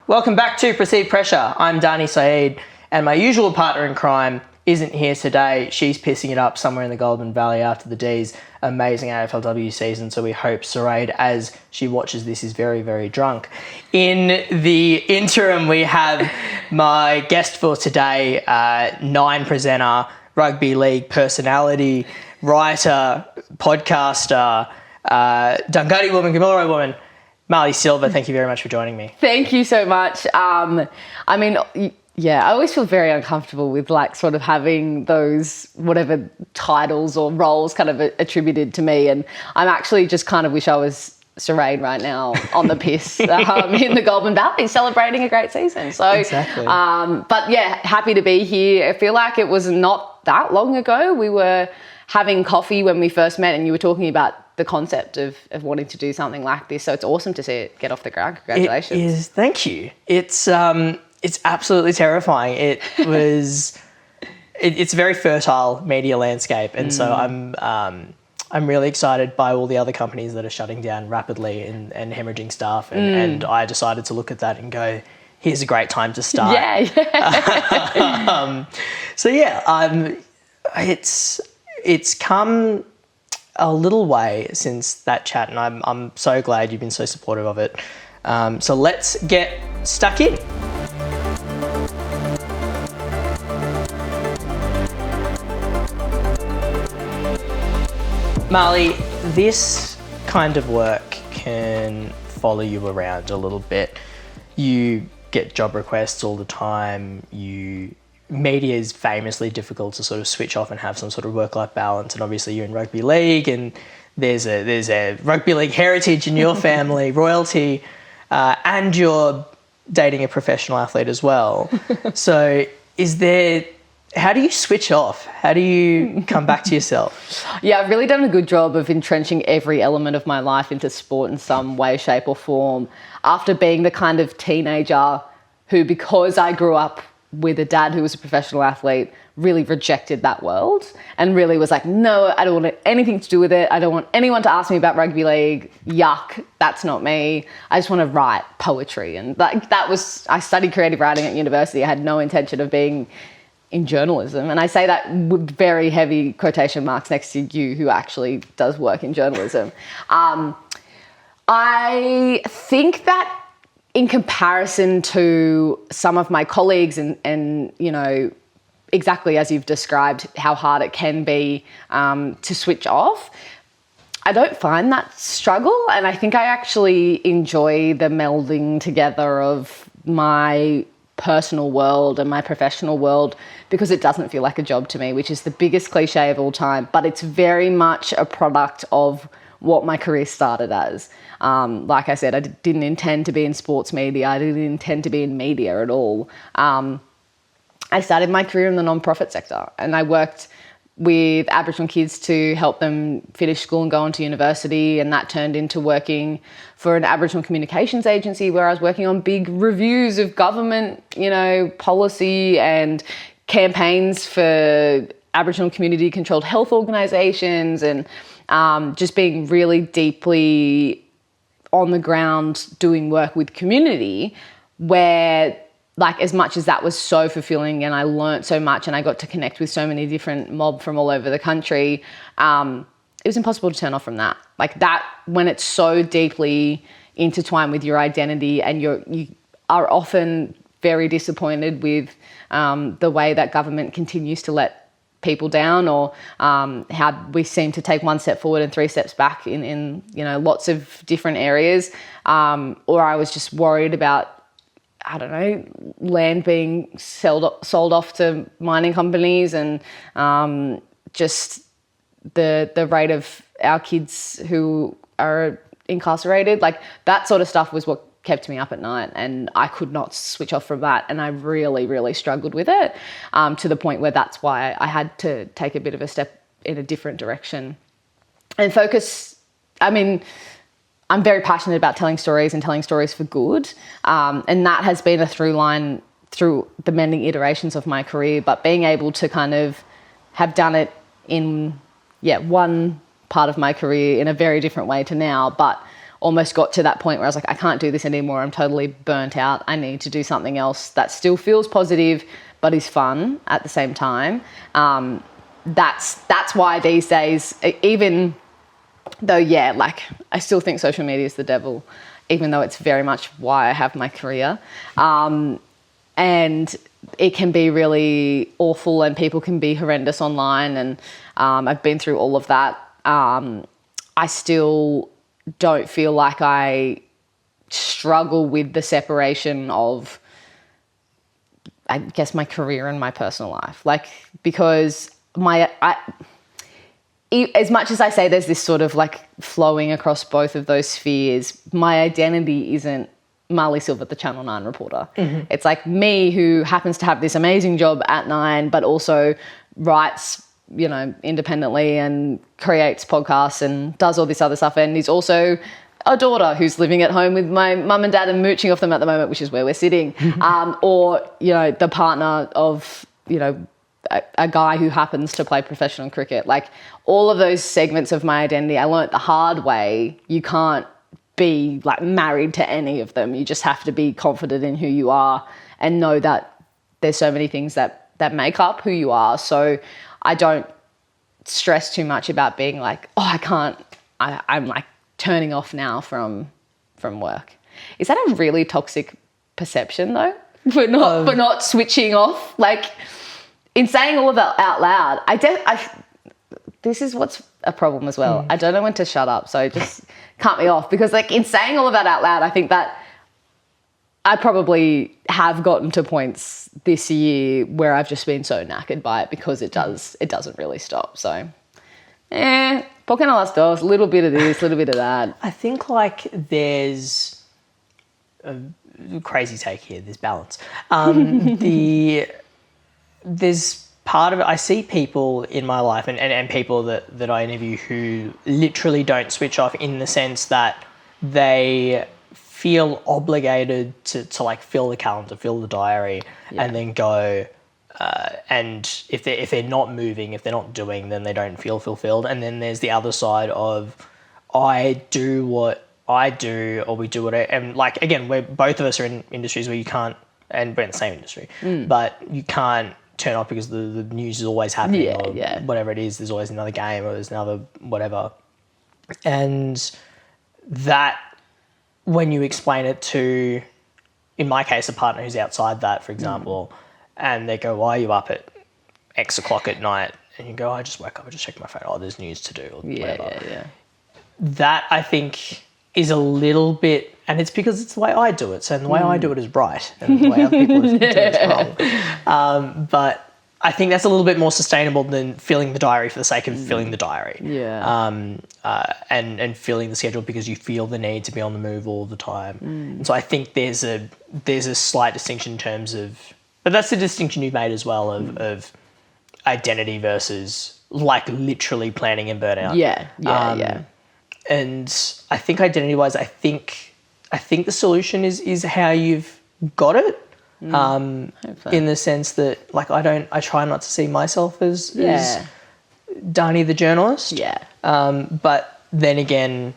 Welcome back to Perceived Pressure. I'm Daany Saeed, and my usual partner in crime isn't here today. She's pissing it up somewhere in the Goulburn Valley after the D's amazing AFLW season, so we hope Saraid, as she watches this, is very, very drunk. In the interim, we have my guest for today, Nine presenter, rugby league personality, writer, podcaster, Dunghutti woman, Gaba Wright woman, Marlee Silva. Thank you very much for joining me. Thank you so much. I always feel very uncomfortable with sort of having those whatever titles or roles kind of attributed to me, and I'm actually just kind of wish I was Saraid right now on the piss in the Goulburn Valley celebrating a great season. So, exactly. But yeah, happy to be here. I feel like it was not that long ago. We were having coffee when we first met, and you were talking about the concept of wanting to do something like this. So it's awesome to see it get off the ground. Congratulations. It is. Thank you. It's absolutely terrifying. It was. It's a very fertile media landscape, and so I'm really excited by all the other companies that are shutting down rapidly and hemorrhaging staff, and I decided to look at that and go, here's a great time to start. It's come a little way since that chat, and I'm so glad you've been so supportive of it. So let's get stuck in. Marlee, this kind of work can follow you around a little bit. You get job requests all the time. Media is famously difficult to sort of switch off and have some sort of work-life balance, and obviously you're in rugby league, and there's a rugby league heritage in your family, royalty, and you're dating a professional athlete as well. So how do you switch off? How do you come back to yourself? Yeah, I've really done a good job of entrenching every element of my life into sport in some way, shape or form. After being the kind of teenager who, because I grew up with a dad who was a professional athlete, really rejected that world and really was like, no, I don't want anything to do with it. I don't want anyone to ask me about rugby league. Yuck, that's not me. I just want to write poetry. And I studied creative writing at university. I had no intention of being in journalism. And I say that with very heavy quotation marks next to you, who actually does work in journalism. I think that in comparison to some of my colleagues and you know, exactly as you've described how hard it can be to switch off, I don't find that struggle. And I think I actually enjoy the melding together of my personal world and my professional world, because it doesn't feel like a job to me, which is the biggest cliche of all time, but it's very much a product of what my career started as. Like I said, I didn't intend to be in sports media. I didn't intend to be in media at all. I started my career in the non-profit sector, and I worked with Aboriginal kids to help them finish school and go on to university, and that turned into working for an Aboriginal communications agency where I was working on big reviews of government, policy and campaigns for Aboriginal community-controlled health organisations, and just being really deeply on the ground doing work with community, where as much as that was so fulfilling and I learnt so much and I got to connect with so many different mob from all over the country, it was impossible to turn off from that. That, when it's so deeply intertwined with your identity, and you are often very disappointed with the way that government continues to let people down, or how we seem to take one step forward and three steps back in lots of different areas, or I was just worried about, I don't know, land being sold off to mining companies, and just the rate of our kids who are incarcerated. That sort of stuff was what kept me up at night, and I could not switch off from that, and I really, really struggled with it, to the point where that's why I had to take a bit of a step in a different direction and focus. I'm very passionate about telling stories and telling stories for good, and that has been a through line through the many iterations of my career, but being able to kind of have done it in one part of my career in a very different way to now, but almost got to that point where I was like, I can't do this anymore. I'm totally burnt out. I need to do something else that still feels positive but is fun at the same time. That's why these days, even though, like I still think social media is the devil, even though it's very much why I have my career. And it can be really awful and people can be horrendous online. And I've been through all of that. I still don't feel like I struggle with the separation of, I guess, my career and my personal life. Like, because as much as I say there's this sort of like flowing across both of those spheres, my identity isn't Marlee Silva, the Channel 9 reporter. Mm-hmm. It's like me who happens to have this amazing job at 9, but also writes, independently and creates podcasts and does all this other stuff, and is also a daughter who's living at home with my mum and dad and mooching off them at the moment, which is where we're sitting. Or, the partner of, a guy who happens to play professional cricket. Like, all of those segments of my identity, I learnt the hard way. You can't be like married to any of them. You just have to be confident in who you are and know that there's so many things that make up who you are. So I don't stress too much about being like, I'm like turning off now from work. Is that a really toxic perception though? For not switching off? Like, in saying all of that out loud, this is what's a problem as well. I don't know when to shut up, so just cut me off, because like in saying all of that out loud, I think that I probably have gotten to points this year where I've just been so knackered by it, because it doesn't really stop. So, por qué no las dos? A little bit of this, a little bit of that. I think like there's a crazy take here. There's balance. There's part of it, I see people in my life and people that I interview who literally don't switch off, in the sense that they feel obligated to like fill the calendar, fill the diary, and then go. And if they're not moving, if they're not doing, then they don't feel fulfilled. And then there's the other side of, I do what I do, or we do what and like, again, both of us are in industries where you can't, and we're in the same industry, but you can't turn off because the news is always happening, or whatever it is. There's always another game, or there's another whatever. And that, when you explain it to, in my case, a partner who's outside that, for example, and they go, why are you up at X o'clock at night? And you go, I just woke up, I just checked my phone, oh, there's news to do, or whatever. That, I think, is a little bit, and it's because it's the way I do it. So, the way I do it is right, and the way other people do it is wrong. But I think that's a little bit more sustainable than filling the diary for the sake of filling the diary. And filling the schedule because you feel the need to be on the move all the time. And so I think there's a slight distinction in terms of, but that's the distinction you've made as well of identity versus like literally planning and burnout. And I think identity-wise, I think the solution is how you've got it. In the sense that, like, I try not to see myself as Daany the journalist. But then again,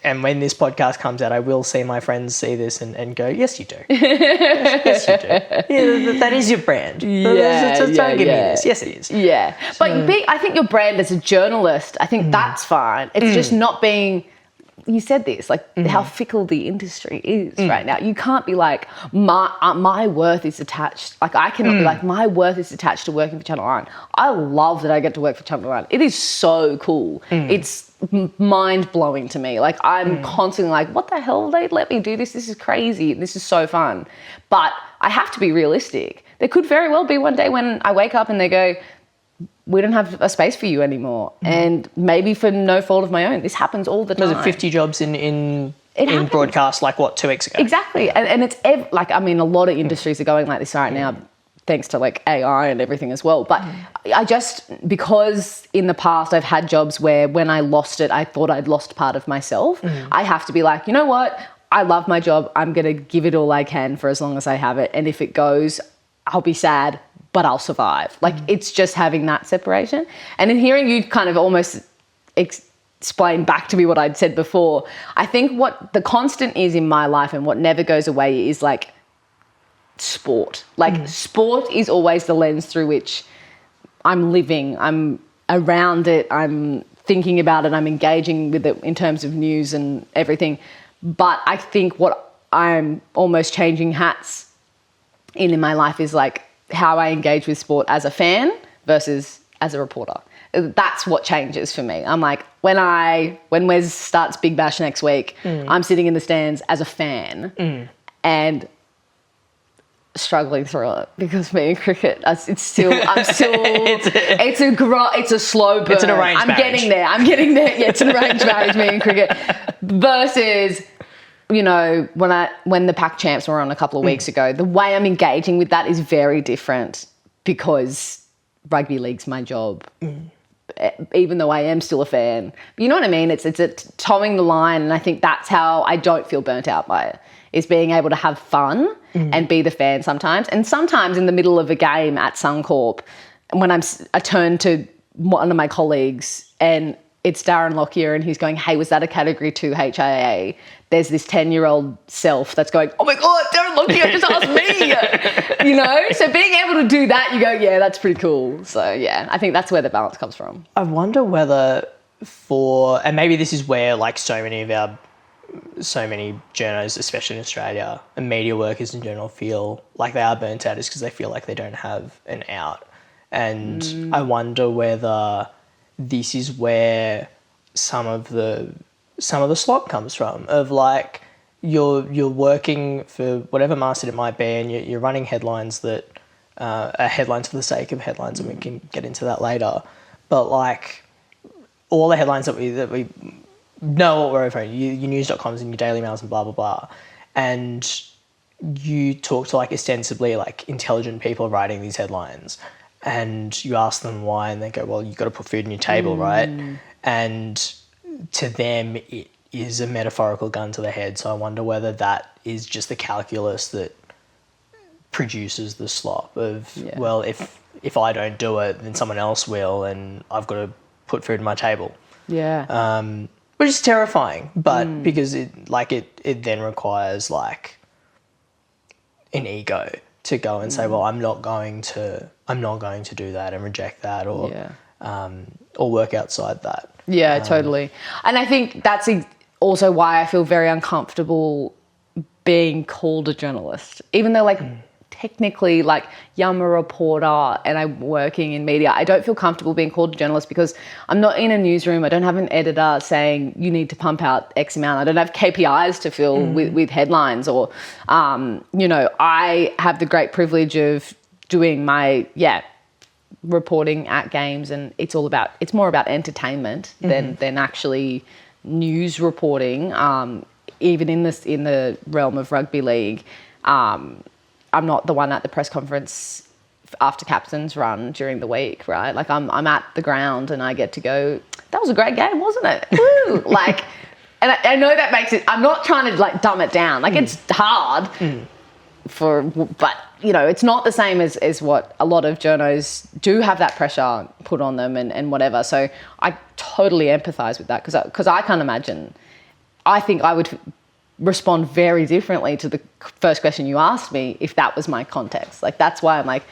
when this podcast comes out, I will see my friends see this and go, yes, you do. yes, you do. Yeah, that is your brand. Don't give me this. Yes, it is. But I think your brand as a journalist, I think that's fine. It's just not being... You said this, like how fickle the industry is right now. You can't be like, my worth is attached. Like, I cannot be like, my worth is attached to working for Channel 9. I love that I get to work for Channel 9. It is so cool. It's mind-blowing to me. Like, I'm constantly like, what the hell? They let me do this? This is crazy. This is so fun. But I have to be realistic. There could very well be one day when I wake up and they go, we don't have a space for you anymore. And maybe for no fault of my own. This happens all the time. Was it 50 jobs in broadcast, like, 2 weeks ago? Exactly. And it's, like, I mean, a lot of industries are going like this right now, thanks to, like, AI and everything as well. But I just, because in the past I've had jobs where when I lost it, I thought I'd lost part of myself. I have to be like, you know what? I love my job. I'm going to give it all I can for as long as I have it. And if it goes, I'll be sad, but I'll survive. Like, it's just having that separation. And in hearing you kind of almost explain back to me what I'd said before. I think what the constant is in my life and what never goes away is like sport. Like sport is always the lens through which I'm living. I'm around it. I'm thinking about it. I'm engaging with it in terms of news and everything. But I think what I'm almost changing hats in my life is like how I engage with sport as a fan versus as a reporter. That's what changes for me. I'm like, when Wes starts Big Bash next week, I'm sitting in the stands as a fan and struggling through it because me and cricket, it's still, it's a slow burn. It's an arranged marriage. I'm getting there. Yeah, it's an arranged marriage, me and cricket. Versus, you know, when the Pac Champs were on a couple of weeks ago, the way I'm engaging with that is very different because rugby league's my job. Even though I am still a fan. You know what I mean? It's towing the line, and I think that's how I don't feel burnt out by it, is being able to have fun and be the fan sometimes. And sometimes in the middle of a game at Suncorp, when I turn to one of my colleagues and it's Darren Lockyer and he's going, hey, was that a Category 2 HIA? There's this 10-year-old self that's going, oh my God, Darren Lockyer just asked me, you know? So being able to do that, you go, yeah, that's pretty cool. So yeah, I think that's where the balance comes from. I wonder whether and maybe this is where like so many journos, especially in Australia, and media workers in general feel like they are burnt out, is because they feel like they don't have an out. And I wonder whether this is where some of the slop comes from, of like you're working for whatever masthead it might be, and you're running headlines that are headlines for the sake of headlines, and we can get into that later. But like all the headlines that we know what we're referring to, your news.coms and your Daily Mails and blah blah blah, and you talk to like ostensibly like intelligent people writing these headlines, and you ask them why, and they go, well, you've got to put food on your table, right? And to them, it is a metaphorical gun to the head. So I wonder whether that is just the calculus that produces the slop of, well, if I don't do it, then someone else will, and I've got to put food on my table. Yeah. Which is terrifying, but because it then requires like an ego to go and say, well, I'm not going to do that and reject that, or work outside that. Yeah, totally. And I think that's also why I feel very uncomfortable being called a journalist, even though like technically like I'm a reporter and I'm working in media. I don't feel comfortable being called a journalist because I'm not in a newsroom. I don't have an editor saying you need to pump out X amount. I don't have KPIs to fill with headlines, or, you know, I have the great privilege of doing my, reporting at games, and it's more about entertainment than actually news reporting. Even in the realm of rugby league, I'm not the one at the press conference after captain's run during the week, right? Like I'm at the ground and I get to go, that was a great game, wasn't it? Woo! Like, and I know that makes it, I'm not trying to like dumb it down. Like it's hard but you know, it's not the same as what a lot of journos do have that pressure put on them and whatever. So I totally empathise with that because I can't imagine. I think I would respond very differently to the first question you asked me if that was my context. Like that's why I'm like,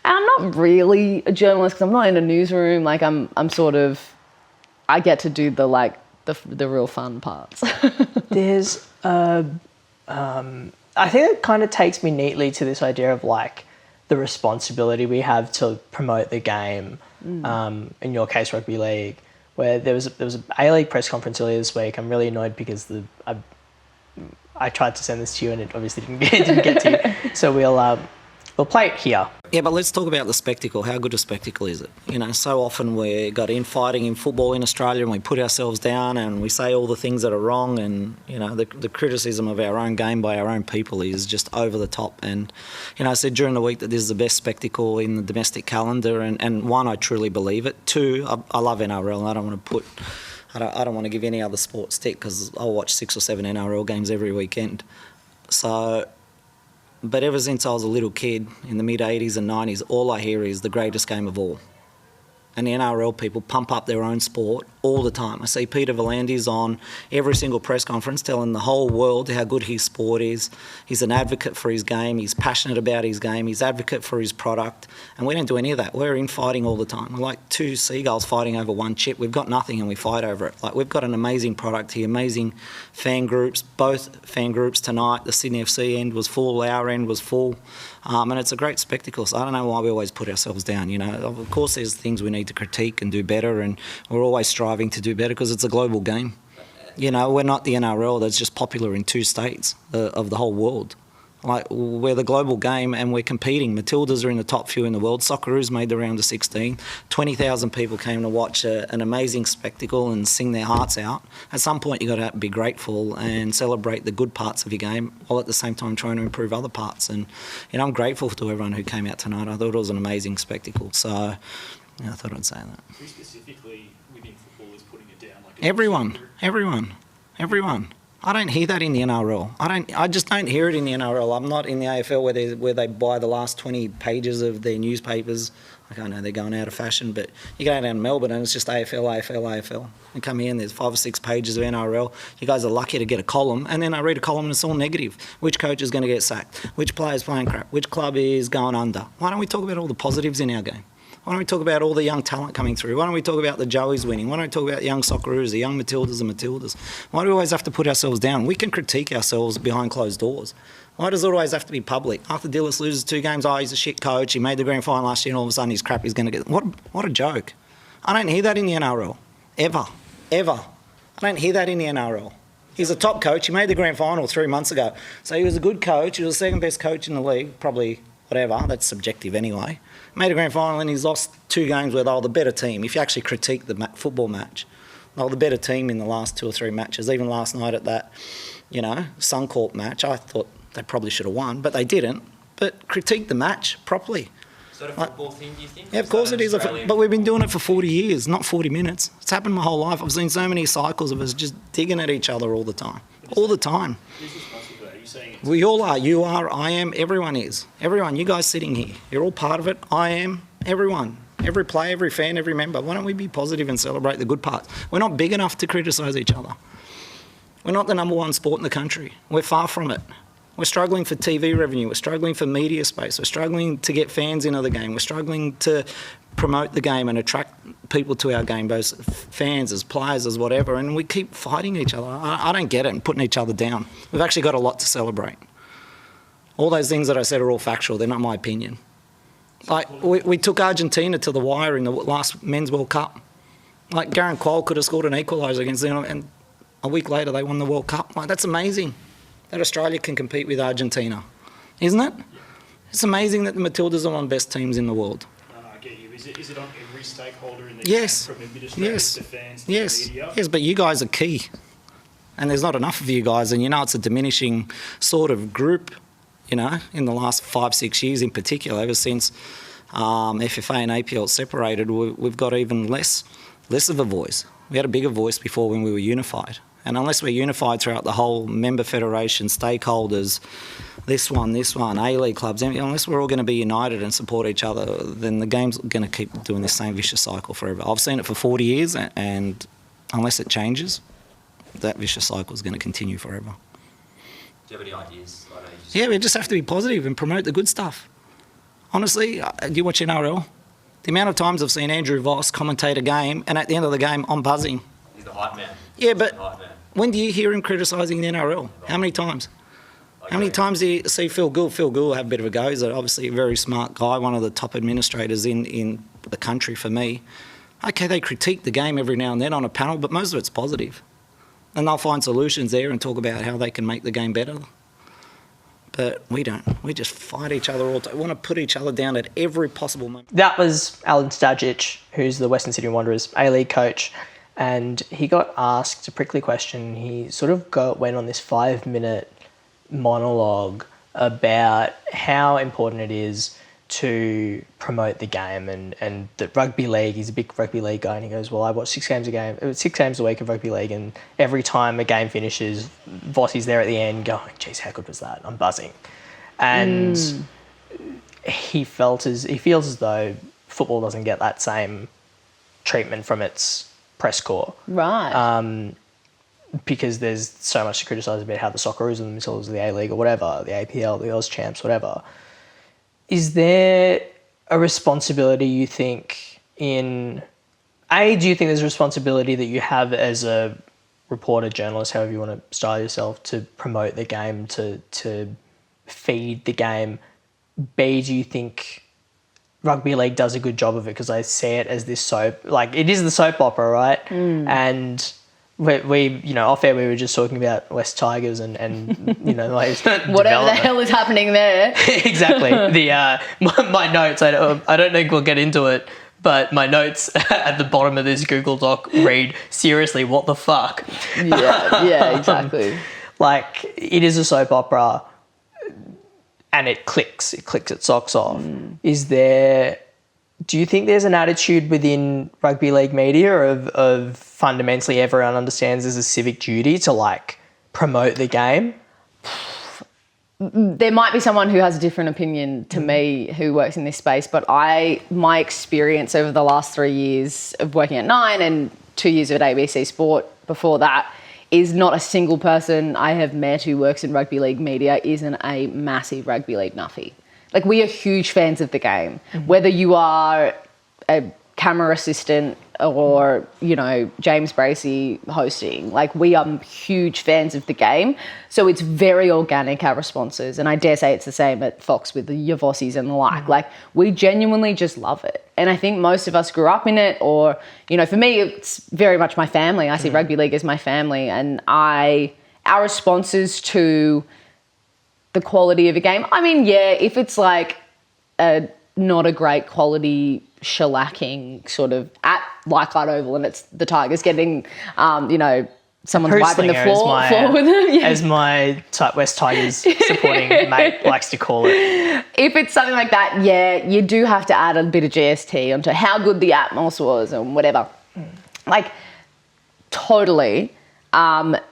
I'm not really a journalist because I'm not in a newsroom. Like I'm sort of, I get to do the real fun parts. There's I think it kind of takes me neatly to this idea of like the responsibility we have to promote the game. In your case, rugby league, where there was a A-League press conference earlier this week. I'm really annoyed because I tried to send this to you and it obviously didn't get to you. So we'll play it here. Yeah, but let's talk about the spectacle. How good a spectacle is it? You know, so often we got infighting in football in Australia and we put ourselves down and we say all the things that are wrong, and, you know, the criticism of our own game by our own people is just over the top. And, you know, I said during the week that this is the best spectacle in the domestic calendar, and one, I truly believe it. Two, I love NRL and I don't want to give any other sport stick because I'll watch 6 or 7 NRL games every weekend. So, but ever since I was a little kid in the mid-80s and 90s, all I hear is the greatest game of all. And the NRL people pump up their own sport all the time. I see Peter Volandis on every single press conference telling the whole world how good his sport is. He's an advocate for his game. He's passionate about his game. He's advocate for his product. And we don't do any of that. We're infighting all the time. We're like two seagulls fighting over one chip. We've got nothing and we fight over it. Like, we've got an amazing product here, amazing fan groups, both fan groups tonight. The Sydney FC end was full, our end was full. And it's a great spectacle. So I don't know why we always put ourselves down. You know, of course there's things we need to critique and do better, and we're always striving to do better because it's a global game. You know, we're not the NRL that's just popular in 2 states of the whole world. Like, we're the global game and we're competing. Matildas are in the top few in the world. Socceroos made the round of 16. 20,000 people came to watch an amazing spectacle and sing their hearts out. At some point, you've got to be grateful and celebrate the good parts of your game while at the same time trying to improve other parts. And, you know, I'm grateful to everyone who came out tonight. I thought it was an amazing spectacle. So, yeah, I thought I'd say that. Who specifically within football is putting it down? Like, Everyone. I don't hear that in the NRL. I just don't hear it in the NRL. I'm not in the AFL where they buy the last 20 pages of their newspapers. Like, I know they're going out of fashion, but you go down to Melbourne and it's just AFL. And come here and there's 5 or 6 pages of NRL. You guys are lucky to get a column, and then I read a column and it's all negative. Which coach is going to get sacked? Which player's playing crap? Which club is going under? Why don't we talk about all the positives in our game? Why don't we talk about all the young talent coming through? Why don't we talk about the Joeys winning? Why don't we talk about the young Socceroos, the young Matildas and Matildas? Why do we always have to put ourselves down? We can critique ourselves behind closed doors. Why does it always have to be public? Arthur Dillis loses 2 games, he's a shit coach, he made the grand final last year and all of a sudden he's crap, he's going to get... What a joke. I don't hear that in the NRL. Ever. I don't hear that in the NRL. He's a top coach, he made the grand final 3 months ago. So he was a good coach, he was the second best coach in the league, probably whatever, that's subjective anyway. Made a grand final and he's lost 2 games where they were the better team. If you actually critique the football match, they were the better team in the last 2 or 3 matches. Even last night at that, you know, Suncorp match, I thought they probably should have won, but they didn't. But critique the match properly. Is that a football thing, do you think? Yeah, of course it is. But we've been doing it for 40 years, not 40 minutes. It's happened my whole life. I've seen so many cycles of us just digging at each other all the time. All the time. Who's responsible for that? Are you saying it's... We all are. You are, I am, everyone is. Everyone, you guys sitting here, you're all part of it. I am, everyone. Every player, every fan, every member. Why don't we be positive and celebrate the good parts? We're not big enough to criticise each other. We're not the number 1 sport in the country. We're far from it. We're struggling for TV revenue. We're struggling for media space. We're struggling to get fans into the game. We're struggling to promote the game and attract people to our game, both fans as players as whatever, and we keep fighting each other. I don't get it and putting each other down. We've actually got a lot to celebrate. All those things that I said are all factual. They're not my opinion. Like, we took Argentina to the wire in the last Men's World Cup. Like, Gareth Cole could have scored an equaliser against them, and a week later they won the World Cup. Like, that's amazing that Australia can compete with Argentina, isn't it? It's amazing that the Matildas are one of the best teams in the world. I get you. Is it on every stakeholder in the Yes. game, from administrators to fans to Yes. media? Yes, but you guys are key. And there's not enough of you guys, and you know it's a diminishing sort of group, you know, in the last 5-6 years in particular, ever since FFA and APL separated, we've got even less of a voice. We had a bigger voice before when we were unified. And unless we're unified throughout the whole member federation, stakeholders, this one, A-League clubs, unless we're all going to be united and support each other, then the game's going to keep doing this same vicious cycle forever. I've seen it for 40 years, and unless it changes, that vicious cycle is going to continue forever. Do you have any ideas? Yeah, we just have to be positive and promote the good stuff. Honestly, do you watch NRL? The amount of times I've seen Andrew Voss commentate a game, and at the end of the game, I'm buzzing. He's the hype man. Yeah, but when do you hear him criticising the NRL? How many times? How many times do you see Phil Gould? Phil Gould will have a bit of a go. He's obviously a very smart guy, one of the top administrators in the country for me. Okay, they critique the game every now and then on a panel, but most of it's positive. And they'll find solutions there and talk about how they can make the game better. But we don't. We just fight each other all the time. We want to put each other down at every possible moment. That was Alan Stajic, who's the Western Sydney Wanderers A-League coach. And he got asked a prickly question. He sort of went on this 5-minute monologue about how important it is to promote the game and that rugby league, he's a big rugby league guy, and he goes, well, I watch 6 games a week of rugby league, and every time a game finishes, Vossi's there at the end going, geez, how good was that? I'm buzzing. And he feels as though football doesn't get that same treatment from its press corps. Right. Because there's so much to criticise about how the Socceroos and themselves, the A-League or whatever, the APL, the Oz Champs, whatever. Is there a responsibility you think do you think there's a responsibility that you have as a reporter, journalist, however you want to style yourself, to promote the game, to feed the game? B, do you think rugby league does a good job of it? Because I see it as this soap, like it is the soap opera, right? And we off air we were just talking about West Tigers and like Whatever the hell is happening there. Exactly. My notes, I don't think we'll get into it, but my notes at the bottom of this Google Doc read, seriously, what the fuck? Yeah, exactly. Like, it is a soap opera and it clicks its socks off. Do you think there's an attitude within rugby league media of fundamentally everyone understands there's a civic duty to like promote the game? There might be someone who has a different opinion to me who works in this space, but my experience over the last 3 years of working at Nine and 2 years at ABC Sport before that is not a single person I have met who works in rugby league media isn't a massive rugby league nuffy. Like, we are huge fans of the game, whether you are a camera assistant or, James Bracey hosting. Like, we are huge fans of the game. So it's very organic, our responses. And I dare say it's the same at Fox with the Yavossies and the like. Like, we genuinely just love it. And I think most of us grew up in it, or, for me, it's very much my family. I see rugby league as my family. And our responses to the quality of a game, I mean, yeah, if it's like not a great quality shellacking sort of at Leichhardt Oval and it's the Tigers getting, someone's wiping the floor with them. Yeah. As my West Tigers supporting mate likes to call it. If it's something like that, yeah, you do have to add a bit of GST onto how good the atmos was and whatever. Like, totally. But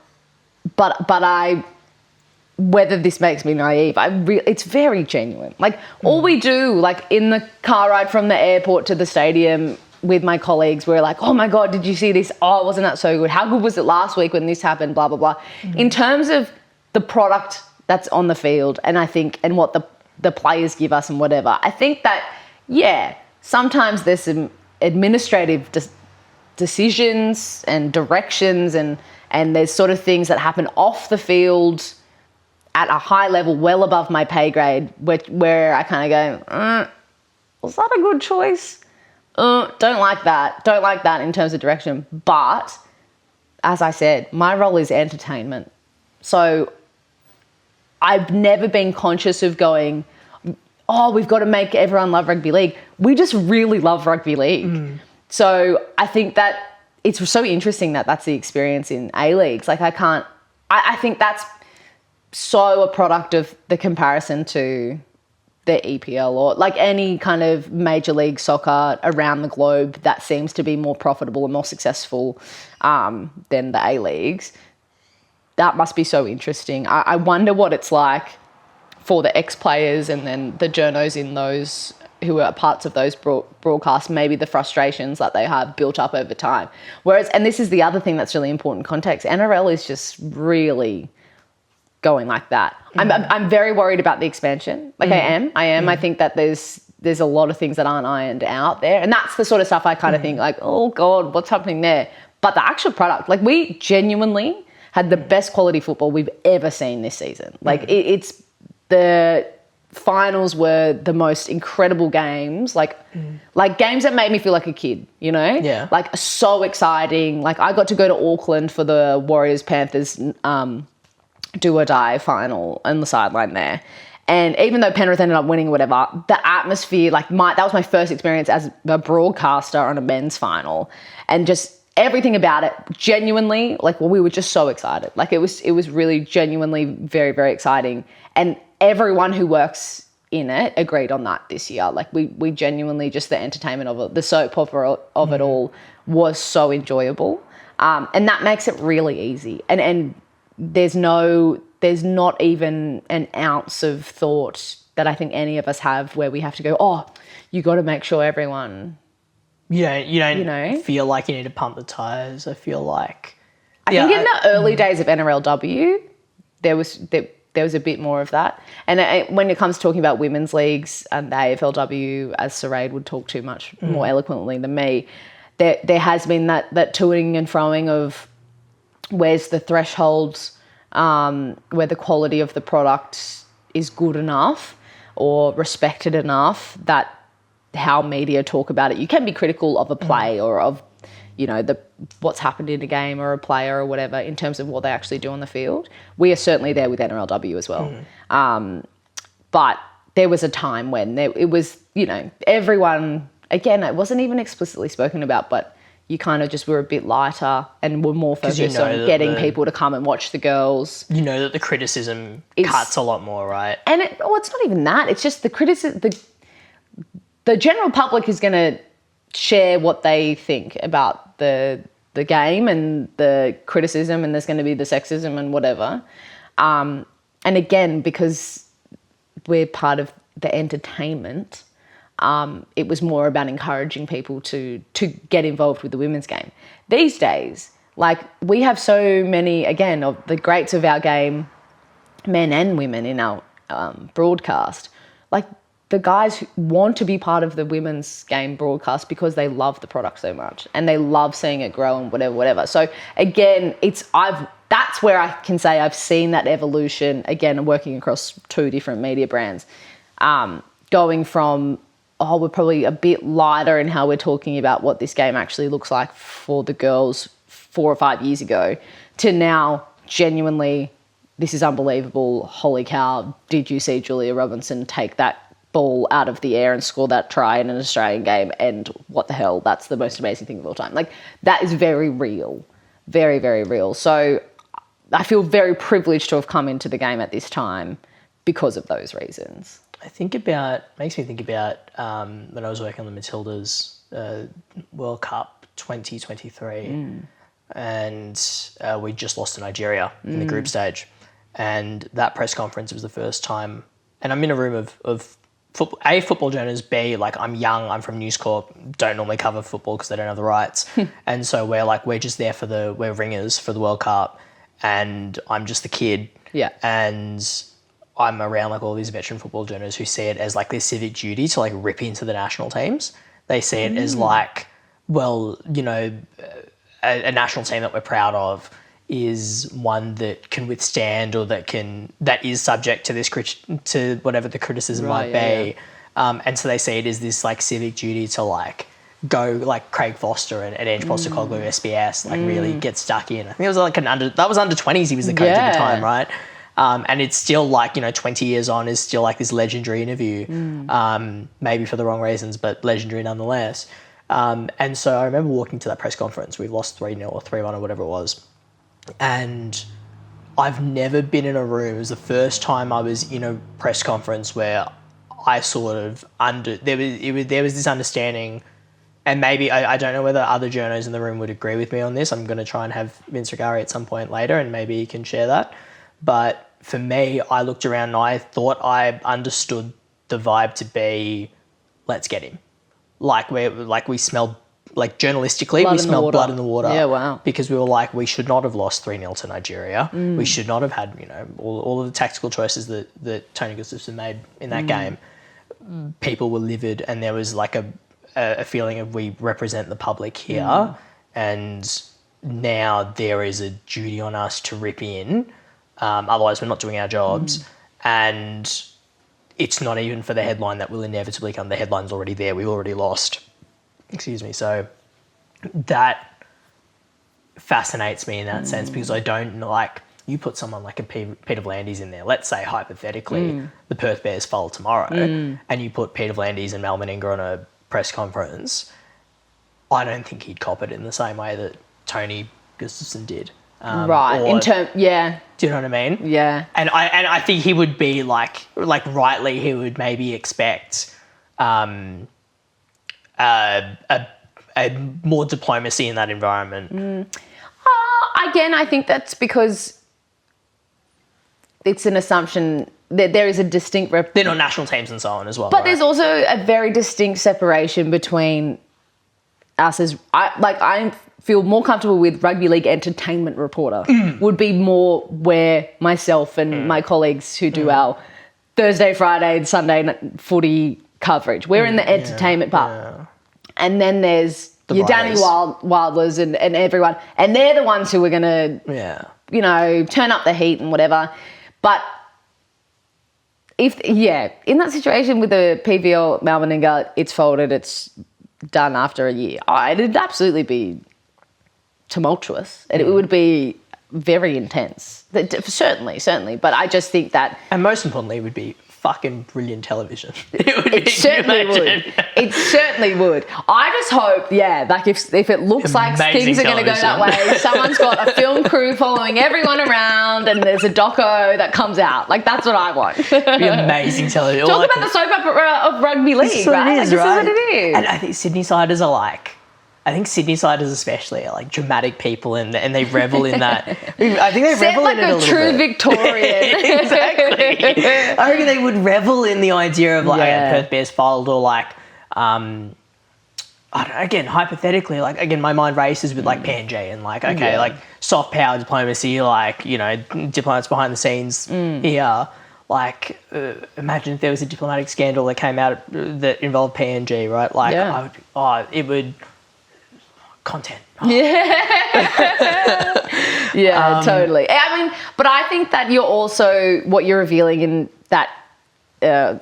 whether this makes me naive, it's very genuine. Like, all we do, like, in the car ride from the airport to the stadium with my colleagues, we're like, oh my God, did you see this? Oh, wasn't that so good? How good was it last week when this happened? Blah, blah, blah. In terms of the product that's on the field and what the players give us and whatever, I think that, yeah, sometimes there's some administrative decisions and directions and there's sort of things that happen off the field at a high level, well above my pay grade, where I kind of go, was that a good choice? Don't like that. Don't like that in terms of direction. But, as I said, my role is entertainment. So I've never been conscious of going, oh, we've got to make everyone love rugby league. We just really love rugby league. So I think that it's so interesting that that's the experience in A-leagues. Like, I think that's so a product of the comparison to the EPL or like any kind of major league soccer around the globe that seems to be more profitable and more successful than the A-leagues. That must be so interesting. I wonder what it's like for the ex-players and then the journos in those who are parts of those broadcasts, maybe the frustrations that they have built up over time. Whereas, and this is the other thing that's really important context, NRL is just really going like that. I'm very worried about the expansion. Like, I am. I think that there's a lot of things that aren't ironed out there. And that's the sort of stuff I kind of think like, oh God, what's happening there? But the actual product, like, we genuinely had the best quality football we've ever seen this season. Like, it's the finals were the most incredible games, like games that made me feel like a kid, Yeah. Like, so exciting. Like, I got to go to Auckland for the Warriors-Panthers do or die final on the sideline there. And even though Penrith ended up winning or whatever, the atmosphere, like, that was my first experience as a broadcaster on a men's final. And just everything about it, genuinely, like, well, we were just so excited. Like, it was really genuinely very, very exciting. And everyone who works in it agreed on that this year. Like, we genuinely, just the entertainment of it, the soap opera of it all was so enjoyable. And that makes it really easy. And there's not even an ounce of thought that I think any of us have where we have to go, oh, you got to make sure everyone You don't You know? feel like you need to pump the tires. I feel like I think in the early days of NRLW, there was a bit more of that. And when it comes to talking about women's leagues and the AFLW, as Saraid would talk too much more eloquently than me, there has been that toing and froing of where's the thresholds where the quality of the product is good enough or respected enough that how media talk about it. You can be critical of a play or of, what's happened in a game or a player or whatever in terms of what they actually do on the field. We are certainly there with NRLW as well. But there was a time when it was, everyone, again, it wasn't even explicitly spoken about, but you kind of just were a bit lighter and were more focused on getting people to come and watch the girls. You know that the criticism cuts a lot more, right? And it's not even that. It's just the criticism. The general public is going to share what they think about the game and the criticism, and there's going to be the sexism and whatever. And again, because we're part of the entertainment, it was more about encouraging people to get involved with the women's game. These days, like, we have so many, again, of the greats of our game, men and women in our broadcast. Like, the guys who want to be part of the women's game broadcast because they love the product so much and they love seeing it grow and whatever. So again, that's where I can say I've seen that evolution. Again, working across 2 different media brands, going from, we're probably a bit lighter in how we're talking about what this game actually looks like for the girls 4 or 5 years ago, to now genuinely, this is unbelievable. Holy cow, did you see Julia Robinson take that ball out of the air and score that try in an Australian game? And what the hell, that's the most amazing thing of all time. Like, that is very real, very, very real. So I feel very privileged to have come into the game at this time because of those reasons. Makes me think about when I was working on the Matildas World Cup 2023 and we just lost to Nigeria in the group stage, and that press conference was the first time, and I'm in a room of football journalists, B, like, I'm young, I'm from News Corp, don't normally cover football because they don't have the rights. And so we're just there we're ringers for the World Cup, and I'm just the kid. Yeah. And I'm around like all these veteran football journalists who see it as like their civic duty to like rip into the national teams. They see it as like, well, a national team that we're proud of is one that can withstand or that is subject to to whatever the criticism might be. Yeah. And so they see it as this like civic duty to like go like Craig Foster and Ange Postecoglou, SBS, like really get stuck in. I think it was like under 20s he was the coach at the time, right? And it's still like, 20 years on is still like this legendary interview, maybe for the wrong reasons, but legendary nonetheless. And so I remember walking to that press conference. We've lost 3-0 or 3-1 or whatever it was. And I've never been in a room. It was the first time I was in a press conference where I sort of there was this understanding, and maybe I don't know whether other journos in the room would agree with me on this. I'm going to try and have Vince Regari at some point later, and maybe he can share that. But for me, I looked around and I thought I understood the vibe to be, let's get him. We smelled, like, journalistically, we smelled blood in the water. Yeah, wow. Because we were like, we should not have lost 3-0 to Nigeria. We should not have had, all of the tactical choices that Tony Gustafson made in that game. People were livid, and there was like a feeling of, we represent the public here, and now there is a duty on us to rip in. Otherwise, we're not doing our jobs. And it's not even for the headline that will inevitably come. The headline's already there. We've already lost. Excuse me. So that fascinates me in that sense, because I don't like, you put someone like a Peter V'landys in there. Let's say, hypothetically, the Perth Bears fold tomorrow, and you put Peter V'landys and Mal Meninga on a press conference. I don't think he'd cop it in the same way that Tony Gustafson did. Right. Yeah. Do you know what I mean? Yeah. And I think he would be like rightly, he would maybe expect a more diplomacy in that environment. Again, I think that's because it's an assumption that there is a distinct... They're not national teams and so on as well. But right? there's also a very distinct separation between us as I feel more comfortable with rugby league entertainment reporter would be more where myself and my colleagues who do our Thursday, Friday, and Sunday footy coverage. We're in the entertainment part. And then there's your Daany Wildlers and everyone. And they're the ones who are going to, you know, turn up the heat and whatever. But in that situation with the PVL Malmaninga, it's folded, it's done after a year. It'd absolutely be tumultuous. It would be very intense. Certainly. But I just think that... And most importantly, it would be fucking brilliant television. It certainly would. It certainly would. I just hope, like if it looks like things are going to go that way, someone's got a film crew following everyone around and there's a doco that comes out. Like, that's what I want. It'd be amazing television. Talk about the soap opera of rugby league, this is what right? It is, this right? is what it is. And I think Sydney-siders are like... I think Sydney-siders especially are like dramatic people and they revel in that. I think they revel in it a little bit. Like a true Victorian. Exactly. I reckon they would revel in the idea of like Perth Bears fold or like, I don't know, again, hypothetically, like again, my mind races with like PNG and like, okay, like soft power diplomacy, like, you know, diplomats behind the scenes here. Like, imagine if there was a diplomatic scandal that came out that involved PNG, right? Like, it would... Content. Totally. I mean, but I think that you're also, what you're revealing in that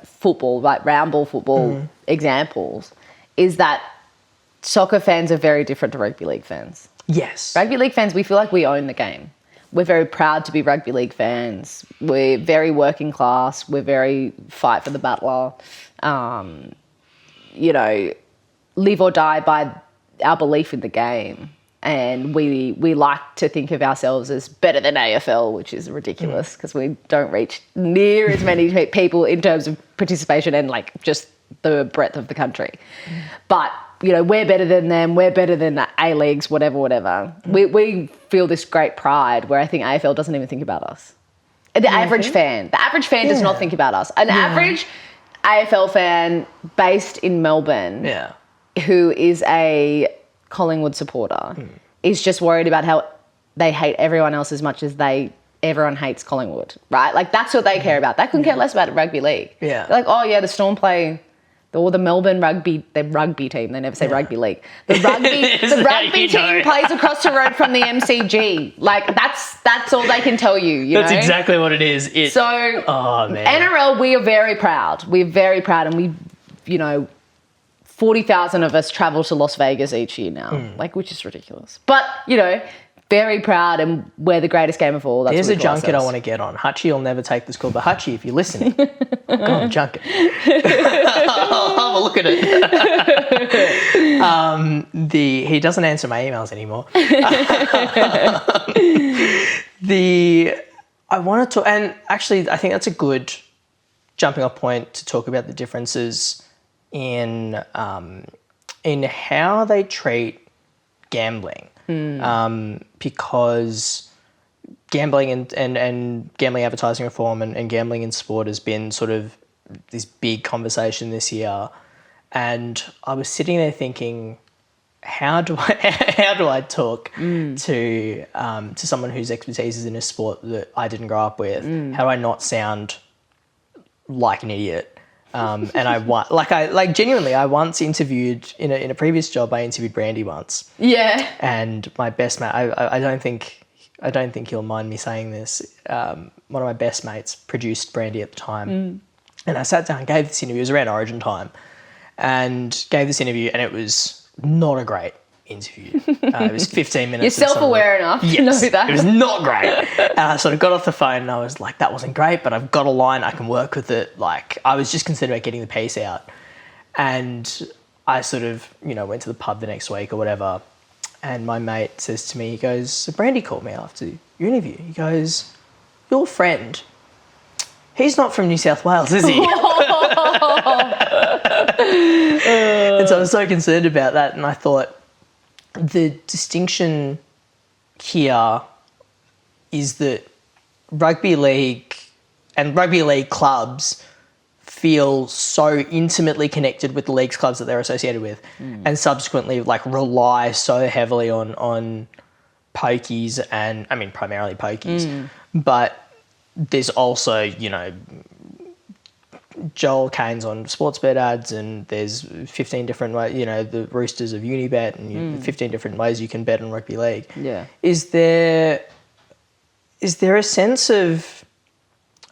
football, like round ball football examples, is that soccer fans are very different to rugby league fans. Yes. Rugby league fans, we feel like we own the game. We're very proud to be rugby league fans. We're very working class. We're very fight for the battler. You know, live or die by our belief in the game, and we like to think of ourselves as better than AFL, which is ridiculous because we don't reach near as many people in terms of participation and like just the breadth of the country. But you know, we're better than them. We're better than the A leagues, whatever. We feel this great pride where I think AFL doesn't even think about us. The average fan does not think about us. An average AFL fan based in Melbourne. Who is a Collingwood supporter is just worried about how they hate everyone else as much as everyone hates Collingwood, right? Like, that's what they care about. They couldn't care less about rugby league. They're like, oh, yeah, the Storm play... Or the Melbourne rugby team. They never say rugby league. The rugby team plays across the road from the MCG. Like, that's all they can tell you, you That's know? exactly what it is. NRL, we are very proud. We're very proud, and we, you know... 40,000 of us travel to Las Vegas each year now, like, which is ridiculous. But, you know, very proud, and we're the greatest game of all. That's There's what a we call junket ourselves. I want to get on. Hutchie will never take this call, but Hutchie, if you're listening, go on junket. I'll have a look at it. He doesn't answer my emails anymore. I want to talk, and actually I think that's a good jumping off point to talk about the differences in how they treat gambling, because gambling and gambling advertising reform and gambling in sport has been sort of this big conversation this year, and I was sitting there thinking, how do I talk to someone whose expertise is in a sport that I didn't grow up with? How do I not sound like an idiot? And I genuinely, I once interviewed in a previous job. I interviewed Brandy once. Yeah. And my best mate, I don't think he'll mind me saying this. One of my best mates produced Brandy at the time, and I sat down, gave this interview. It was around Origin time, and gave this interview, and it was not a great interview. It was 15 minutes. You're self-aware enough to know that. It was not great. And I sort of got off the phone and I was like, that wasn't great, but I've got a line, I can work with it. Like, I was just considering getting the piece out. And I sort of, went to the pub the next week or whatever. And my mate says to me, he goes, so Brandy called me after your interview. He goes, your friend, he's not from New South Wales, is he? And so I was so concerned about that. And I thought, the distinction here is that rugby league and rugby league clubs feel so intimately connected with the league's clubs that they're associated with, and subsequently like rely so heavily on pokies, and I mean primarily pokies, but there's also, you know, Joel Kane's on Sportsbet ads, and there's 15 different ways, you know, the Roosters of Unibet, and 15 different ways you can bet on rugby league. Yeah. Is there a sense of,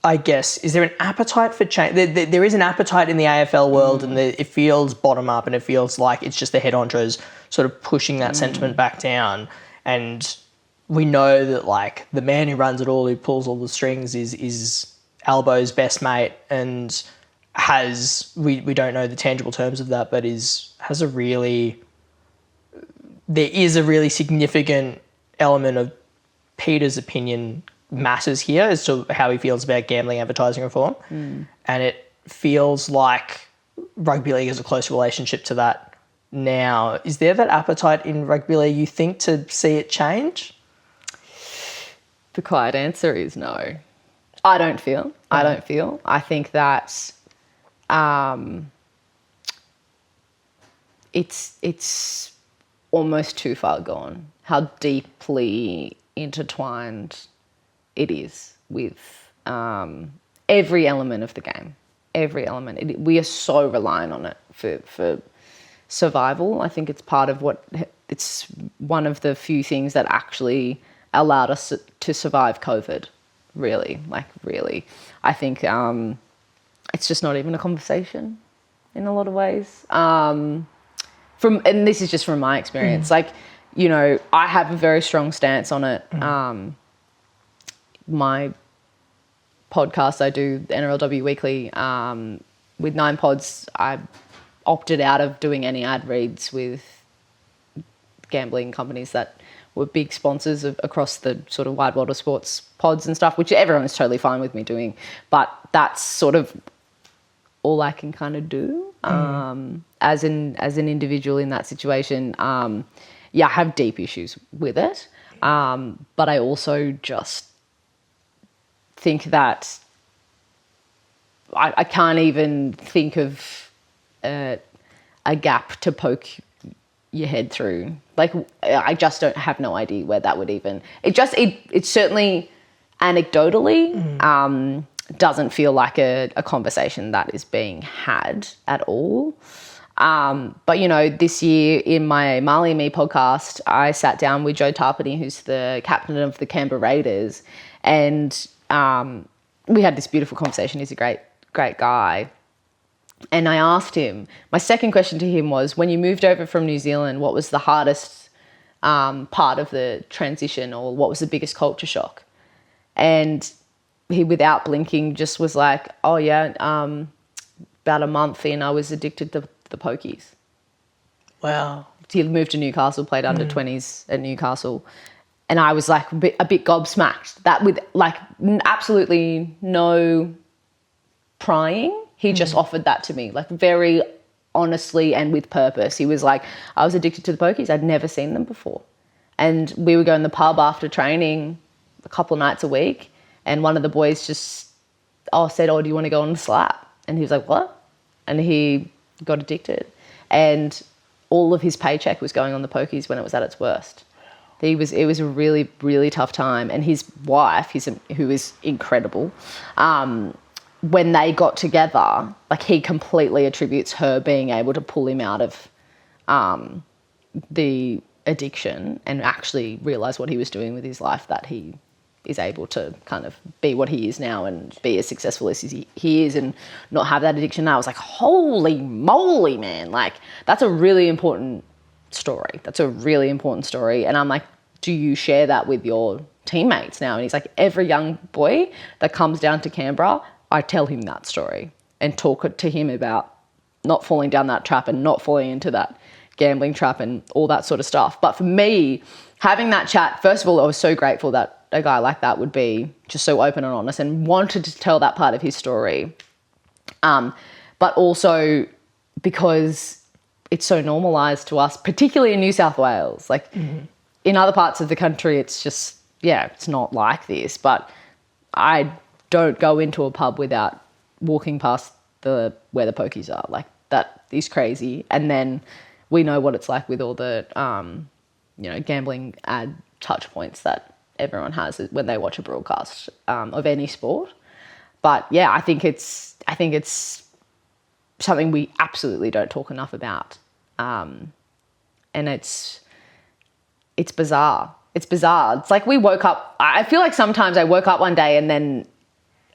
I guess, is there an appetite for change? There is an appetite in the AFL world, and it feels bottom up, and it feels like it's just the head honchos sort of pushing that sentiment back down. And we know that like the man who runs it all, who pulls all the strings, is Albo's best mate, and we don't know the tangible terms of that, but there is a really significant element of Peter's opinion matters here as to how he feels about gambling advertising reform. And it feels like rugby league has a close relationship to that now. Is there that appetite in rugby league, you think, to see it change? The quiet answer is no. I don't feel. I think that it's almost too far gone how deeply intertwined it is with every element of the game. Every element. We are so reliant on it for survival. I think it's one of the few things that actually allowed us to survive COVID. Really. I think it's just not even a conversation in a lot of ways. And this is just from my experience. Like, you know, I have a very strong stance on it. My podcast I do, NRLW Weekly, with 9 Pods, I opted out of doing any ad reads with gambling companies that were big sponsors across the sort of wide world of sports pods and stuff, which everyone's totally fine with me doing. But that's sort of all I can kind of do as an individual in that situation. I have deep issues with it. But I also just think that I can't even think of a gap to poke your head through. Like, I just have no idea where that would even... It certainly anecdotally doesn't feel like a conversation that is being had at all. But, you know, this year in my Marlee and Me podcast, I sat down with Joe Tarpany, who's the captain of the Canberra Raiders, and we had this beautiful conversation. He's a great guy. And I asked him, my second question to him was, when you moved over from New Zealand, what was the hardest part of the transition, or what was the biggest culture shock? And he, without blinking, just was like, oh yeah, about a month in, I was addicted to the pokies. Wow. He moved to Newcastle, played under 20s at Newcastle. And I was like a bit gobsmacked. That with like absolutely no prying, he just offered that to me, like very honestly and with purpose. He was like, I was addicted to the pokies. I'd never seen them before. And we would go in the pub after training a couple of nights a week, and one of the boys just said, do you want to go on the slap? And he was like, what? And he got addicted. And all of his paycheck was going on the pokies when it was at its worst. It was a really, really tough time. And his wife, who is incredible, when they got together, like, he completely attributes her being able to pull him out of the addiction and actually realise what he was doing with his life, that he is able to kind of be what he is now and be as successful as he is and not have that addiction now. I was like, holy moly, man. Like, that's a really important story. And I'm like, do you share that with your teammates now? And he's like, every young boy that comes down to Canberra, I tell him that story and talk to him about not falling down that trap and not falling into that gambling trap and all that sort of stuff. But for me, having that chat, first of all, I was so grateful that a guy like that would be just so open and honest and wanted to tell that part of his story. But also because it's so normalised to us, particularly in New South Wales. Like, in other parts of the country, it's just, it's not like this. But I don't go into a pub without walking past where the pokies are. Like, that is crazy. And then we know what it's like with all the, gambling ad touch points that everyone has when they watch a broadcast of any sport. But yeah, I think it's something we absolutely don't talk enough about. And it's bizarre. It's bizarre. It's like we woke up, I feel like sometimes I woke up one day and then,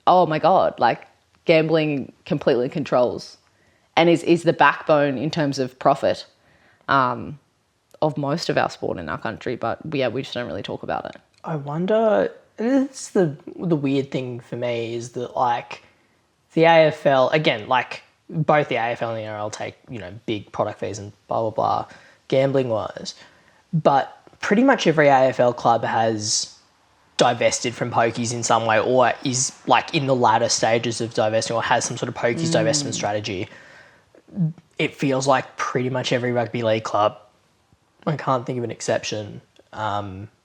oh my God, like gambling completely controls and is the backbone in terms of profit of most of our sport in our country. But yeah, we just don't really talk about it. I wonder, it's the weird thing for me is that, like, the AFL, again, like, both the AFL and the NRL take, big product fees and blah, blah, blah, gambling-wise. But pretty much every AFL club has divested from pokies in some way or is, like, in the latter stages of divesting or has some sort of pokies divestment strategy. It feels like pretty much every rugby league club, I can't think of an exception,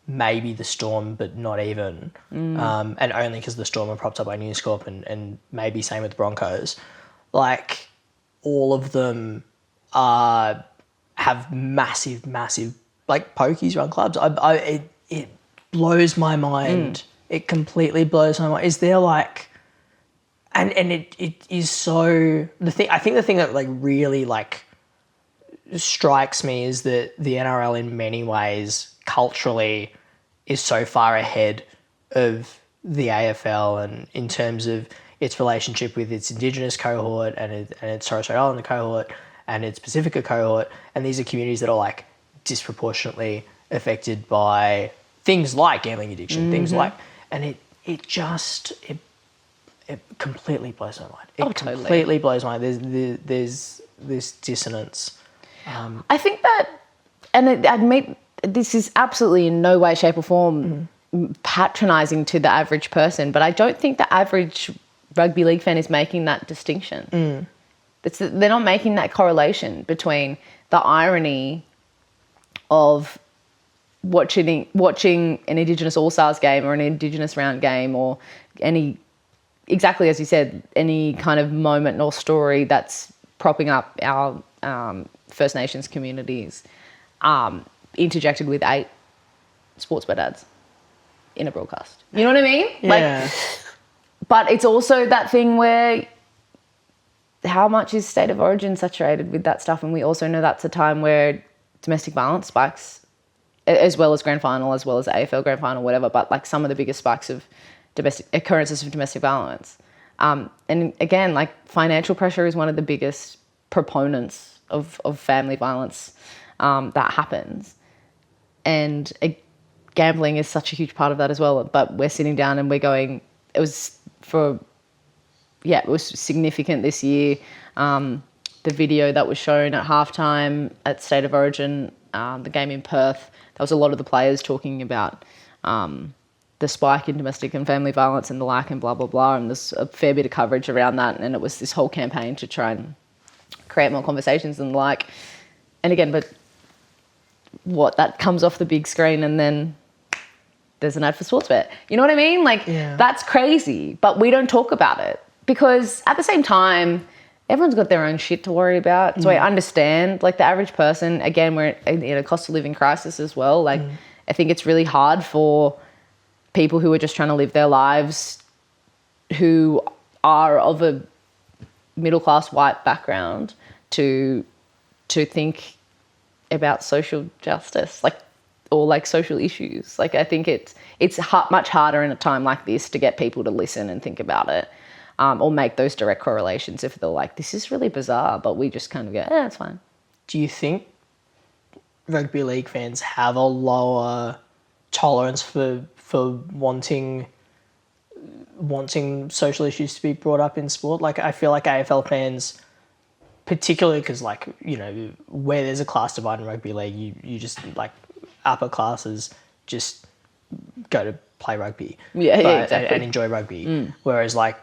maybe the Storm, but not even. And only because the Storm are propped up by News Corp and maybe same with the Broncos. Like, all of them have massive, like, pokies run clubs. It blows my mind. It completely blows my mind. Is there, like... And it is so... I think the thing that, like, really, like, strikes me is that the NRL in many ways culturally is so far ahead of the AFL, and in terms of its relationship with its Indigenous cohort and its Torres Strait Islander cohort and its Pacifica cohort, and these are communities that are, like, disproportionately affected by things like gambling addiction, things like... And it completely blows my mind. It completely blows my mind. There's this dissonance. I think that, and I admit this is absolutely in no way, shape or form patronising to the average person, but I don't think the average rugby league fan is making that distinction. They're not making that correlation between the irony of watching an Indigenous All-Stars game or an Indigenous round game or any, exactly as you said, any kind of moment or story that's propping up our First Nations communities, interjected with 8 sports bet ads in a broadcast. You know what I mean? Yeah. Like, but it's also that thing where how much is state of origin saturated with that stuff? And we also know that's a time where domestic violence spikes, as well as grand final, as well as AFL grand final, whatever, but like some of the biggest spikes of domestic occurrences of domestic violence. And again, like, financial pressure is one of the biggest proponents of family violence that happens. And gambling is such a huge part of that as well. But we're sitting down and we're going, it was significant this year. The video that was shown at halftime at State of Origin, the game in Perth, there was a lot of the players talking about the spike in domestic and family violence and the like and blah, blah, blah. And there's a fair bit of coverage around that. And it was this whole campaign to try and create more conversations and the like. And again, but what, that comes off the big screen and then there's an ad for Sportsbet. You know what I mean? Like, That's crazy. But we don't talk about it because at the same time, everyone's got their own shit to worry about. So I understand, like, the average person, again, we're in a cost of living crisis as well. Like, I think it's really hard for people who are just trying to live their lives, who are of a middle-class white background, to think about social justice, like, or like social issues. Like, I think it's much harder in a time like this to get people to listen and think about it, or make those direct correlations if they're like, this is really bizarre, but we just kind of go, it's fine. Do you think rugby league fans have a lower tolerance for wanting social issues to be brought up in sport? Like, I feel like AFL fans, particularly because, like, you know, where there's a class divide in rugby league, you just, like, upper classes just go to play rugby, exactly. and enjoy rugby. Whereas, like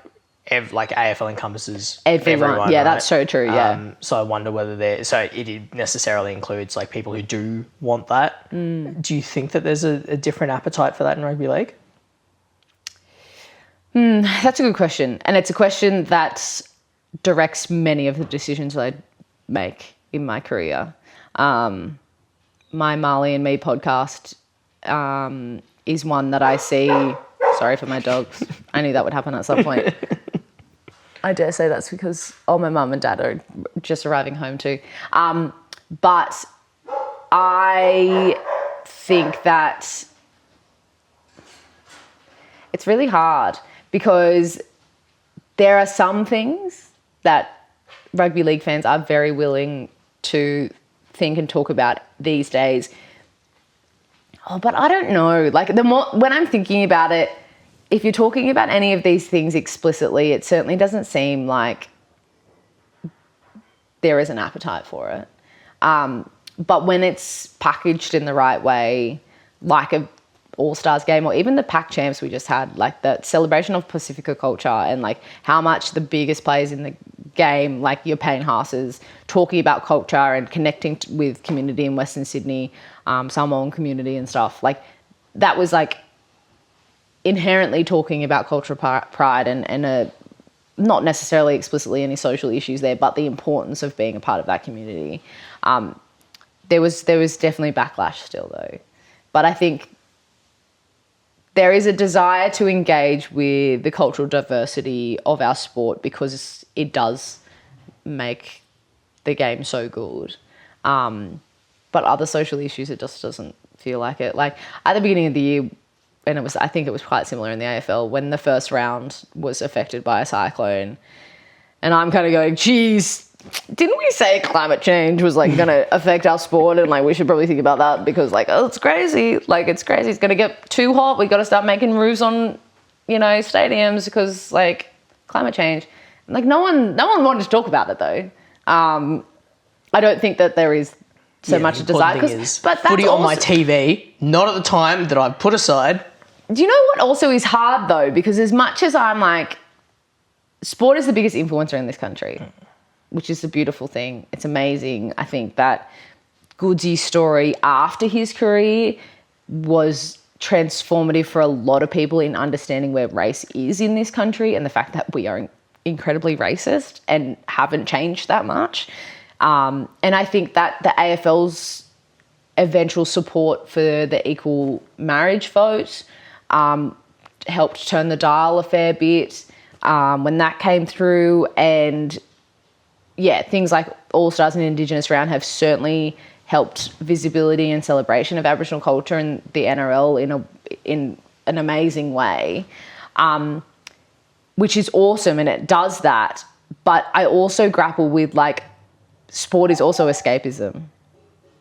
AFL encompasses everyone. Yeah, right? that's so true. Yeah. So I wonder whether it necessarily includes, like, people who do want that. Do you think that there's a different appetite for that in rugby league? That's a good question, and it's a question that directs many of the decisions I make in my career. My Marlee and Me podcast is one that I see. Sorry for my dogs. I knew that would happen at some point. I dare say that's because my mum and dad are just arriving home too. But I think that it's really hard because there are some things that rugby league fans are very willing to think and talk about these days. Oh, but I don't know. Like when I'm thinking about it, if you're talking about any of these things explicitly, it certainly doesn't seem like there is an appetite for it. But when it's packaged in the right way, like a All-Stars game or even the Pac Champs we just had, like the celebration of Pacifica culture and like how much the biggest players in the game, like your Payne Haas's, talking about culture and connecting with community in Western Sydney, Samoan community and stuff. Like that was like inherently talking about cultural pride and not necessarily explicitly any social issues there, but the importance of being a part of that community. There was definitely backlash still though. But I think there is a desire to engage with the cultural diversity of our sport because it does make the game so good. But other social issues, it just doesn't feel like it. Like at the beginning of the year, and I think it was quite similar in the AFL when the first round was affected by a cyclone. And I'm kind of going, geez, didn't we say climate change was like going to affect our sport and like we should probably think about that because like, oh, it's crazy. Like it's crazy. It's going to get too hot. We got to start making roofs on, stadiums because like climate change. And, like no one wanted to talk about it though. I don't think that there is so much a desire. But that's footy on my TV, not at the time that I've put aside. Do you know what also is hard though? Because as much as I'm like, sport is the biggest influencer in this country, which is a beautiful thing. It's amazing. I think that Goodsy's story after his career was transformative for a lot of people in understanding where race is in this country and the fact that we are incredibly racist and haven't changed that much. And I think that the AFL's eventual support for the equal marriage vote helped turn the dial a fair bit when that came through. And yeah, things like All-Stars and Indigenous Round have certainly helped visibility and celebration of Aboriginal culture in the NRL in an amazing way, which is awesome, and it does that. But I also grapple with like sport is also escapism,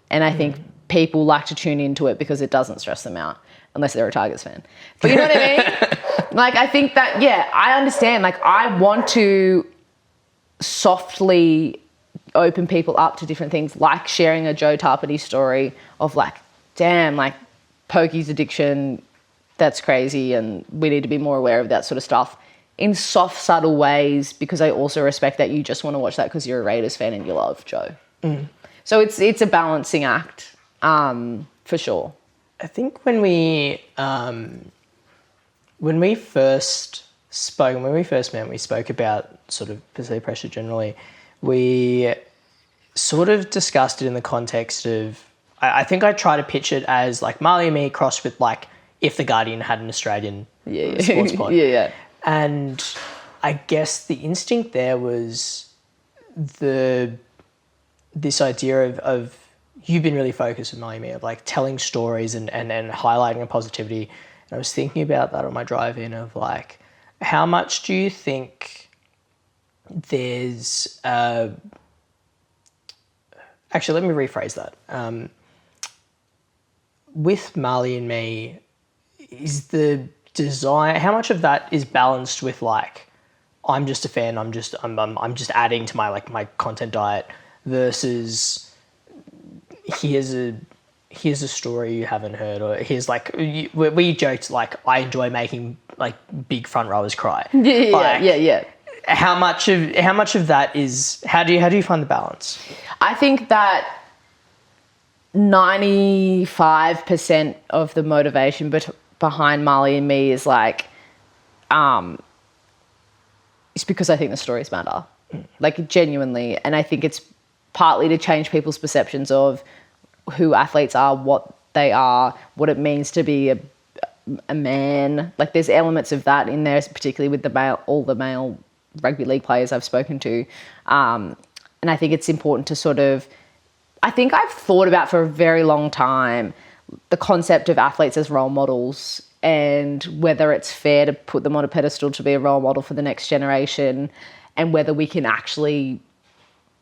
and I think people like to tune into it because it doesn't stress them out unless they're a Tigers fan. But you know what I mean? Like I think that, yeah, I understand. Like I want to softly open people up to different things, like sharing a Joe Tarpany story of like, damn, like pokies addiction, that's crazy, and we need to be more aware of that sort of stuff in soft, subtle ways, because I also respect that you just want to watch that because you're a Raiders fan and you love Joe. So it's a balancing act, for sure. I think when we first met, we spoke about sort of perceived pressure generally. We sort of discussed it in the context of, I think I try to pitch it as like Marlee and Me crossed with like if The Guardian had an Australian sports pod. Yeah. And I guess the instinct there was this idea of you've been really focused with Marlee and Me, of like telling stories and highlighting a positivity. And I was thinking about that on my drive in of like, how much do you think there's... Actually, let me rephrase that. With Marlee and Me, is the desire... How much of that is balanced with like, I'm just a fan, I'm just adding to my content diet versus here's a story you haven't heard, or here's like we joked like I enjoy making like big front rowers cry. Yeah. How much of that is, how do you find the balance? I think that 95% of the motivation behind Marlee and Me is like, it's because I think the stories matter. like genuinely. And I think it's partly to change people's perceptions of who athletes are, what they are, what it means to be a man. Like there's elements of that in there, particularly with all the male rugby league players I've spoken to. And I think it's important to sort of, I think I've thought about for a very long time the concept of athletes as role models and whether it's fair to put them on a pedestal to be a role model for the next generation, and whether we can actually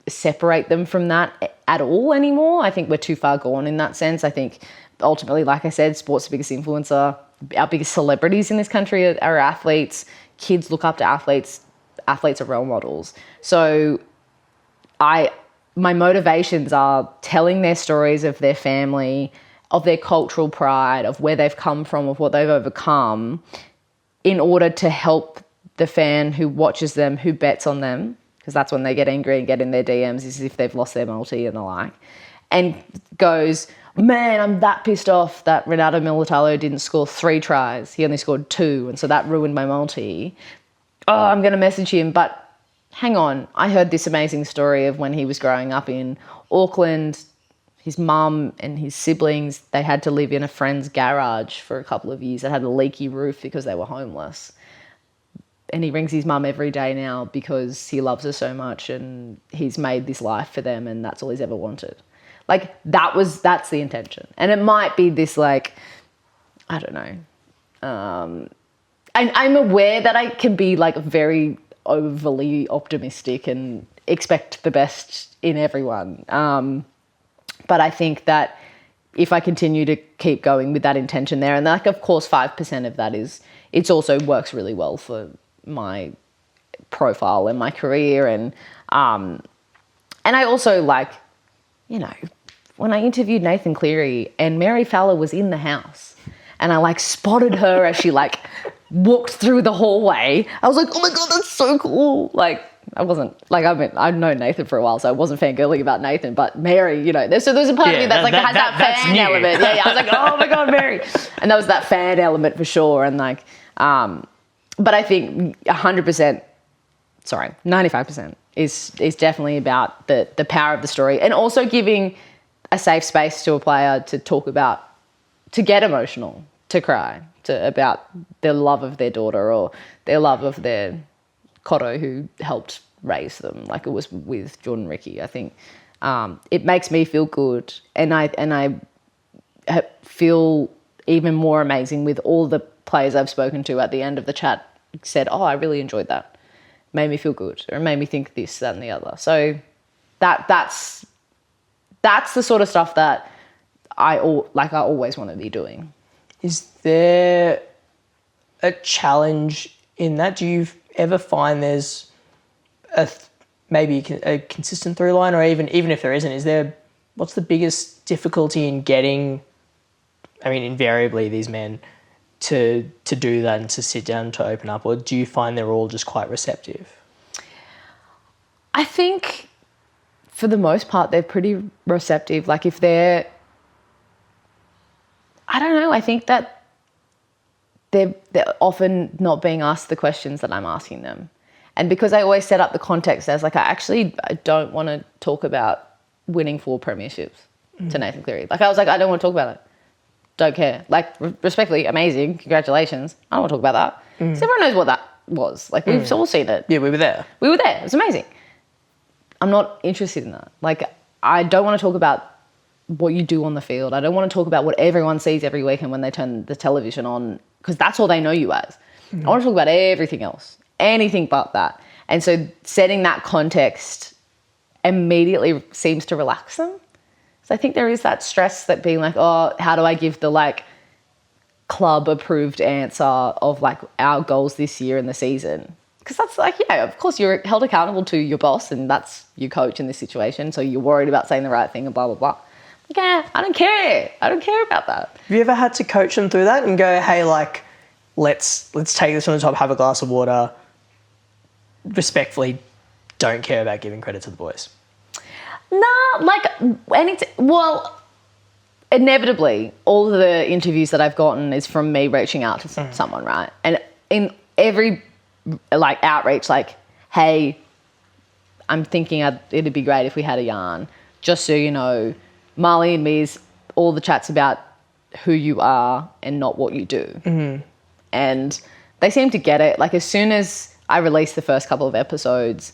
separate them from that at all anymore. I think we're too far gone in that sense. I think ultimately, like I said, sport's the biggest influencer. Our biggest celebrities in this country are athletes. Kids look up to athletes. Athletes are role models. So my motivations are telling their stories of their family, of their cultural pride, of where they've come from, of what they've overcome, in order to help the fan who watches them, who bets on them, because that's when they get angry and get in their DMs, is if they've lost their multi and the like, and goes, man, I'm that pissed off that Renato Militalo didn't score 3 tries. He only scored 2, and so that ruined my multi. Oh, I'm going to message him, but hang on. I heard this amazing story of when he was growing up in Auckland. His mum and his siblings, they had to live in a friend's garage for a couple of years. It had a leaky roof because they were homeless. And he rings his mum every day now because he loves her so much and he's made this life for them and that's all he's ever wanted. Like that's the intention. And it might be this like, I don't know. I'm aware that I can be like very overly optimistic and expect the best in everyone. But I think that if I continue to keep going with that intention there, and like, of course, 5% of that is, it's also works really well for my profile and my career. And I also like, you know, when I interviewed Nathan Cleary and Mary Fowler was in the house and I like spotted her as she like walked through the hallway, I was like, oh my God, that's so cool. Like, I wasn't, like, I've known Nathan for a while, so I wasn't fangirling about Nathan, but Mary, you know, there's a part of me that's like, has that fan element. Yeah, I was like, oh my God, Mary. And that was that fan element for sure. And like, but I think 95% is definitely about the power of the story, and also giving a safe space to a player to talk about, to get emotional, to cry, about their love of their daughter or their love of their Cotto who helped raise them, like it was with Jordan Ricky. I think it makes me feel good, and I feel even more amazing with all the players I've spoken to at the end of the chat said, oh, I really enjoyed that. Made me feel good, or made me think this, that, and the other. So that's the sort of stuff that I always want to be doing. Is there a challenge in that? Do you ever find there's maybe a consistent through line, or even if there isn't, what's the biggest difficulty in getting, I mean, invariably these men to do that and to sit down to open up, or do you find they're all just quite receptive? I think for the most part they're pretty receptive. Like if they're, I don't know, I think that they're often not being asked the questions that I'm asking them. And because I always set up the context as like, I don't want to talk about winning 4 premierships to Nathan Cleary. Like I was like, I don't want to talk about it. Don't care. Like respectfully, amazing, congratulations. I don't want to talk about that. Because everyone knows what that was. Like we've all seen it. Yeah, we were there. It was amazing. I'm not interested in that. Like I don't want to talk about what you do on the field. I don't want to talk about what everyone sees every weekend when they turn the television on, because that's all they know you as. I want to talk about everything else, anything but that. And so setting that context immediately seems to relax them. So I think there is that stress that being like, oh, how do I give the like club approved answer of like our goals this year in the season? Because that's like, yeah, of course you're held accountable to your boss and that's your coach in this situation. So you're worried about saying the right thing and blah, blah, blah. Yeah, I don't care. I don't care about that. Have you ever had to coach them through that and go, hey, like, let's take this on the top, have a glass of water, respectfully don't care about giving credit to the boys? Nah, like, inevitably, all of the interviews that I've gotten is from me reaching out to someone, right? And in every, like, outreach, like, hey, I'm thinking it'd be great if we had a yarn. Just so you know, Marlee and me is all the chats about who you are and not what you do. Mm-hmm. And they seem to get it. Like, as soon as I released the first couple of episodes,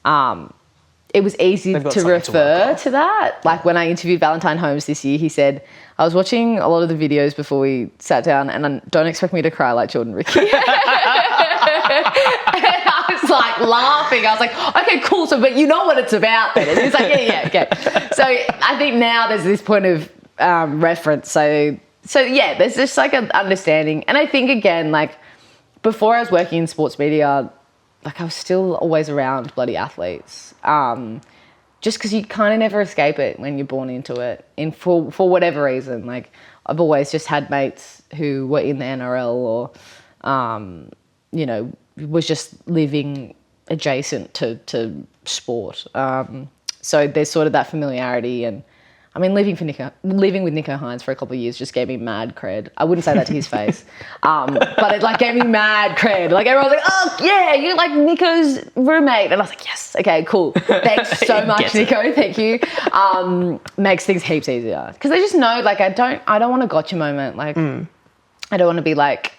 it was easy to refer to that. Like, when I interviewed Valentine Holmes this year, he said, I was watching a lot of the videos before we sat down, and don't expect me to cry like Jordan Ricky. And I was like laughing. I was like, okay, cool. So, but you know what it's about then. And he's like, yeah, okay. So I think now there's this point of reference. So yeah, there's just like an understanding. And I think, again, like, before I was working in sports media, like, I was still always around bloody athletes. Just because you kind of never escape it when you're born into it. And for whatever reason, like, I've always just had mates who were in the NRL or, you know, was just living adjacent to sport. So there's sort of that familiarity. And I mean, living with Nico Hines for a couple of years just gave me mad cred. I wouldn't say that to his face, but it like gave me mad cred. Like, everyone was like, "Oh yeah, you're like Nico's roommate," and I was like, "Yes, okay, cool. Thanks so much, Nico. Thank you." Makes things heaps easier because they just know. Like, I don't want a gotcha moment. Like, I don't want to be like,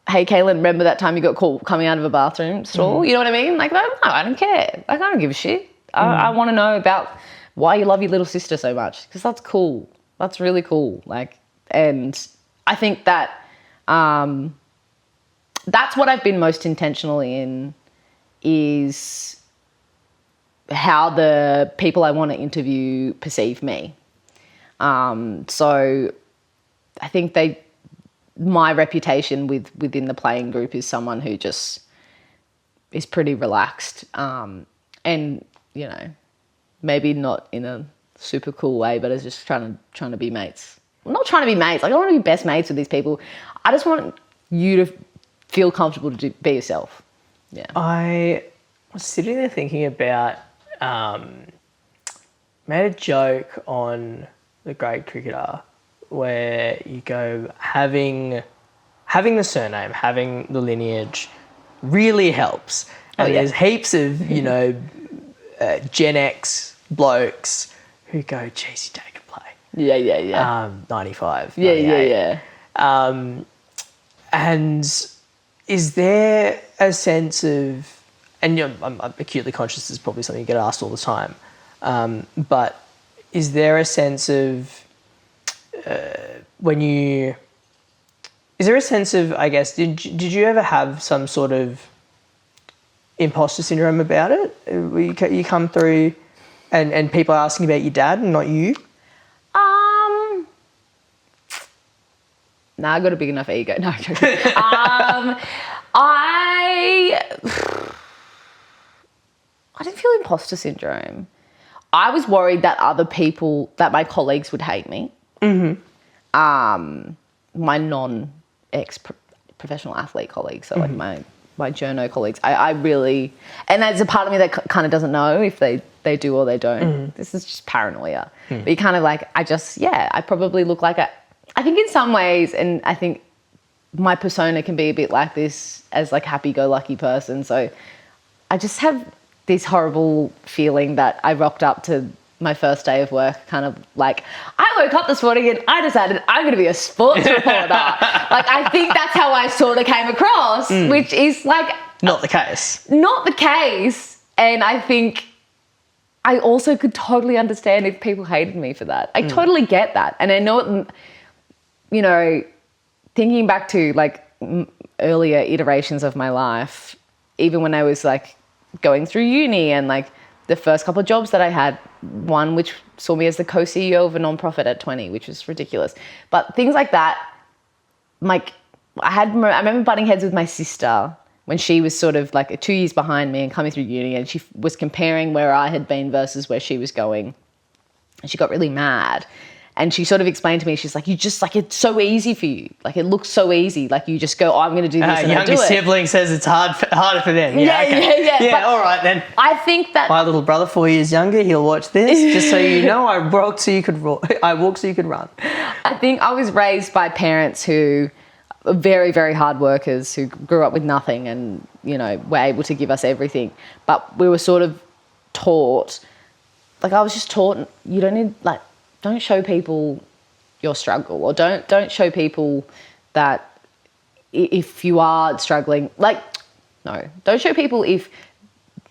"Hey, Kaylin, remember that time you got caught coming out of a bathroom stall?" You know what I mean? Like, no, I don't care. Like, I don't give a shit. I want to know about why you love your little sister so much, because that's cool. That's really cool. Like, and I think that that's what I've been most intentional in, is how the people I want to interview perceive me. So I think my reputation within the playing group is someone who just is pretty relaxed, and, you know, maybe not in a super cool way, but is just trying to be mates. I'm not trying to be mates. Like, I don't want to be best mates with these people. I just want you to feel comfortable to be yourself. Yeah. I was sitting there thinking about, made a joke on The Great Cricketer where you go, having the surname, having the lineage really helps. And there's heaps of, you know, Gen X blokes who go, geez, you take a play. Yeah. 95. Yeah. And is there a sense of, and you know, I'm acutely conscious this is probably something you get asked all the time, but is there a sense of, I guess, did you ever have some sort of imposter syndrome about it? You come through and people are asking about your dad and not you? I got a big enough ego. No, I'm joking. I didn't feel imposter syndrome. I was worried that that my colleagues would hate me. Mm-hmm. My non-ex-professional athlete colleagues, so like my journo colleagues, I really, and there's a part of me that kind of doesn't know if they do or they don't. This is just paranoia. But you kind of like, I probably look like I think in some ways, and I think my persona can be a bit like this as like happy-go-lucky person. So I just have this horrible feeling that I rocked up to my first day of work kind of like, I woke up this morning and I decided I'm going to be a sports reporter. Like, I think that's how I sort of came across, which is like... Not the case. Not the case. And I think I also could totally understand if people hated me for that. I totally get that. And I know, you know, thinking back to like earlier iterations of my life, even when I was like going through uni and like the first couple of jobs that I had, one which saw me as the co-CEO of a non-profit at 20, which was ridiculous. But things like that, like I remember butting heads with my sister when she was sort of like 2 years behind me and coming through uni, and she was comparing where I had been versus where she was going. And she got really mad. And she sort of explained to me, she's like, you just like, it's so easy for you. Like, it looks so easy. Like, you just go, oh, I'm going to do this and I do it. Younger sibling says it's harder for them. Yeah, But all right then. I think that... My little brother, 4 years younger, he'll watch this. Just so you know, I walk so you could run. I think I was raised by parents who are very, very hard workers, who grew up with nothing and, you know, were able to give us everything. But we were sort of taught, like I was just taught, you don't need, like, don't show people your struggle, or don't show people that if you are struggling, like, no, don't show people if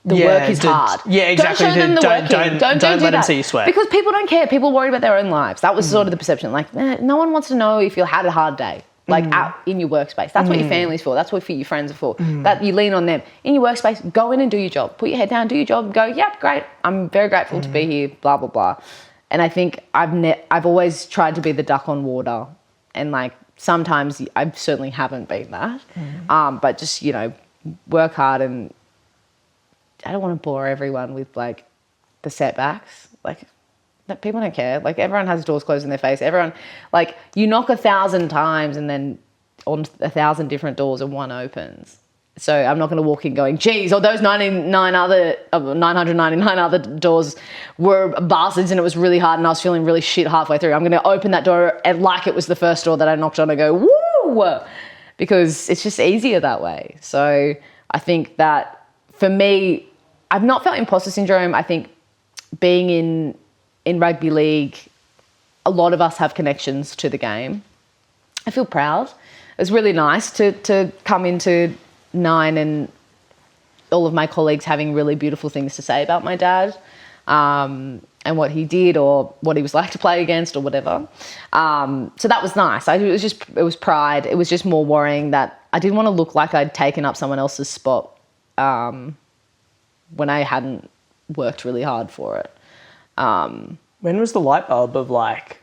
the work is hard. Yeah, exactly. Don't show them the working. Don't let them that. see you sweat. Because people don't care. People worry about their own lives. That was sort of the perception. Like, no one wants to know if you had a hard day, like out in your workspace. That's what your family's for. That's what your friends are for. That you lean on them. In your workspace, go in and do your job. Put your head down, do your job, go, yep, great. I'm very grateful to be here, blah, blah, blah. And I think I've always tried to be the duck on water. And, like, sometimes I certainly haven't been that. But just, you know, work hard, and I don't want to bore everyone with, like, the setbacks. Like, people don't care. Like, everyone has doors closed in their face. Everyone, like, you knock 1,000 times and then on 1,000 different doors and one opens. So I'm not going to walk in going, geez, or those 999 other doors were bastards and it was really hard and I was feeling really shit halfway through. I'm going to open that door and like it was the first door that I knocked on and go, woo! Because it's just easier that way. So I think that for me, I've not felt imposter syndrome. I think being in rugby league, a lot of us have connections to the game. I feel proud. It's really nice to come into Nine and all of my colleagues having really beautiful things to say about my dad, and what he did or what he was like to play against or whatever. So that was nice. It was pride. It was just more worrying that I didn't want to look like I'd taken up someone else's spot when I hadn't worked really hard for it. When was the light bulb of, like,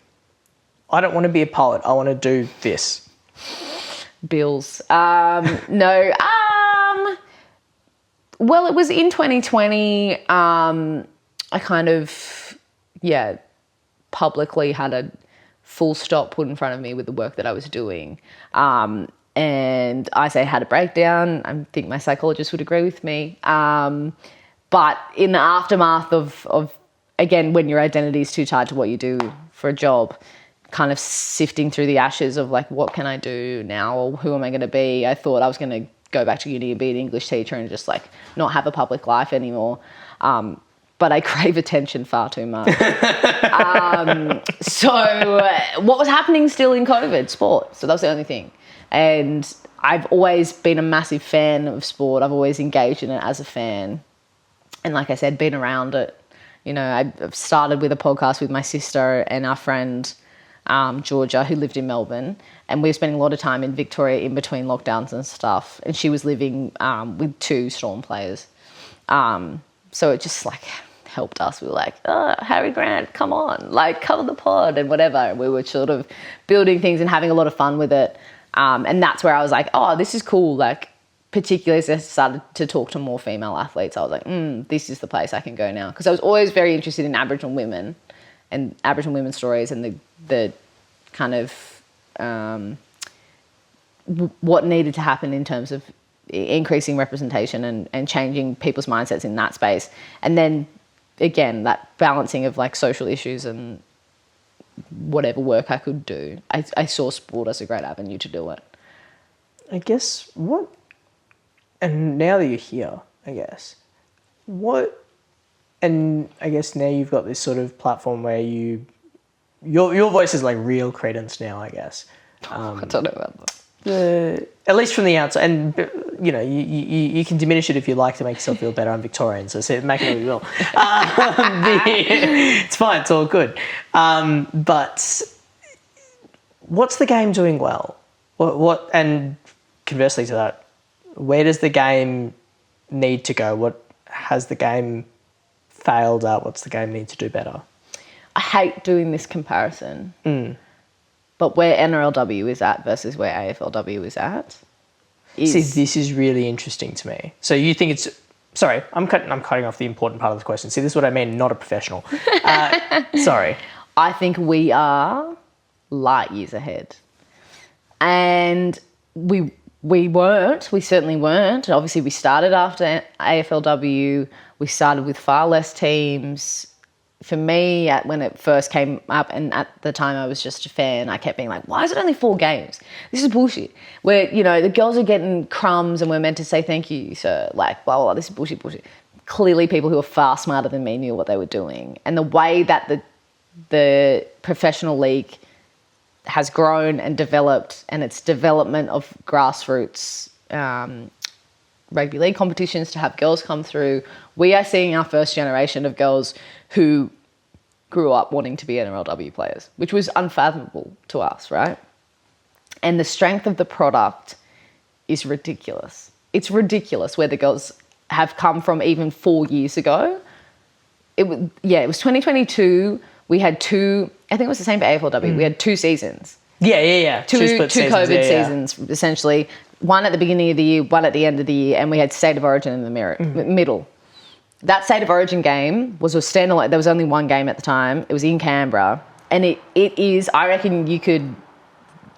I don't want to be a poet, I want to do this? Bills. No. Well, it was in 2020. I kind of, publicly had a full stop put in front of me with the work that I was doing. And I had a breakdown. I think my psychologist would agree with me. But in the aftermath of again, when your identity is too tied to what you do for a job, kind of sifting through the ashes of, like, what can I do now, or who am I going to be? I thought I was going to go back to uni and be an English teacher and just, like, not have a public life anymore. But I crave attention far too much. So what was happening still in COVID? Sport. So that was the only thing. And I've always been a massive fan of sport. I've always engaged in it as a fan. And like I said, been around it. You know, I've started with a podcast with my sister and our friend, Georgia, who lived in Melbourne, and we were spending a lot of time in Victoria in between lockdowns and stuff, and she was living with 2 Storm players. So it just, like, helped us. We were like, oh, Harry Grant, come on, like, cover the pod and whatever. And we were sort of building things and having a lot of fun with it. And that's where I was like, oh, this is cool. Like, particularly as I started to talk to more female athletes, I was like, this is the place I can go now. Because I was always very interested in Aboriginal women and Aboriginal women's stories and the kind of what needed to happen in terms of increasing representation and changing people's mindsets in that space. And then, again, that balancing of, like, social issues and whatever work I could do. I saw sport as a great avenue to do it. I guess and now that you're here, I guess, and I guess now you've got this sort of platform where your voice is, like, real credence now, I guess. I don't know about that. At least from the outside, and, you know, you can diminish it if you like to make yourself feel better. I'm Victorian, so make it what you will. It's fine, it's all good. But what's the game doing well? What? And conversely to that, where does the game need to go? What has the game failed at? What's the game need to do better? I hate doing this comparison. But where NRLW is at versus where AFLW is at. See, this is really interesting to me. So you think it's... Sorry, I'm cutting off the important part of the question. See, this is what I mean, not a professional. Sorry. I think we are light years ahead. And we certainly weren't. Obviously, we started after AFLW. We started with far less teams. For me, when it first came up, and at the time I was just a fan, I kept being like, why is it only 4 games? This is bullshit. Where, you know, the girls are getting crumbs and we're meant to say thank you, sir. Like, blah, blah, blah, this is bullshit. clearly people who are far smarter than me knew what they were doing. And the way that the professional league has grown and developed, and its development of grassroots rugby league competitions to have girls come through, we are seeing our first generation of girls who grew up wanting to be NRLW players, which was unfathomable to us, right? And the strength of the product is ridiculous. It's ridiculous where the girls have come from even 4 years ago. It was 2022. We had two, I think it was the same for AFLW. We had 2 seasons. Yeah. Two split seasons, COVID seasons, essentially. One at the beginning of the year, one at the end of the year, and we had State of Origin in the middle. That State of Origin game was a standalone. There was only one game at the time. It was in Canberra. And it is, I reckon you could,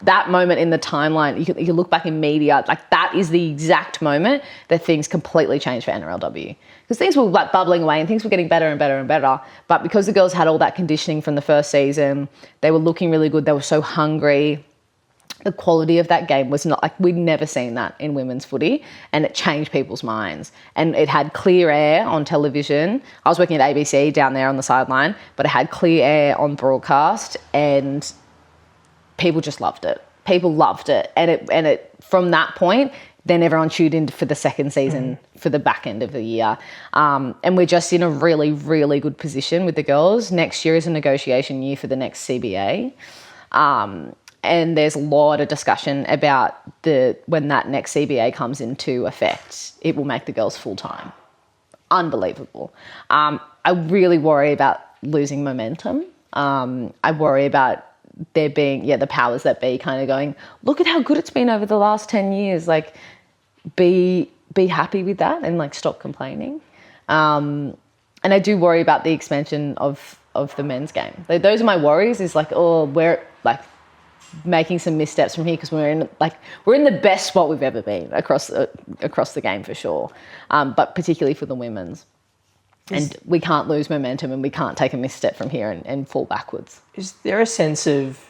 that moment in the timeline, you could look back in media, like that is the exact moment that things completely changed for NRLW. Because things were like bubbling away and things were getting better and better and better. But because the girls had all that conditioning from the first season, they were looking really good. They were so hungry. The quality of that game was not, like, we'd never seen that in women's footy, and it changed people's minds. And it had clear air on television. I was working at ABC down there on the sideline, but it had clear air on broadcast, and people just loved it. People loved it. And it from that point, then everyone tuned in for the second season for the back end of the year. And we're just in a really, really good position with the girls. Next year is a negotiation year for the next CBA. And there's a lot of discussion about when that next CBA comes into effect, it will make the girls full-time. Unbelievable. I really worry about losing momentum. I worry about there being, the powers that be kind of going, look at how good it's been over the last 10 years. Like, be happy with that and, like, stop complaining. And I do worry about the expansion of the men's game. Those are my worries, is like, we're, like, making some missteps from here, because we're in the best spot we've ever been across the game for sure, but particularly for the women's. And we can't lose momentum, and we can't take a misstep from here and fall backwards. Is there a sense of,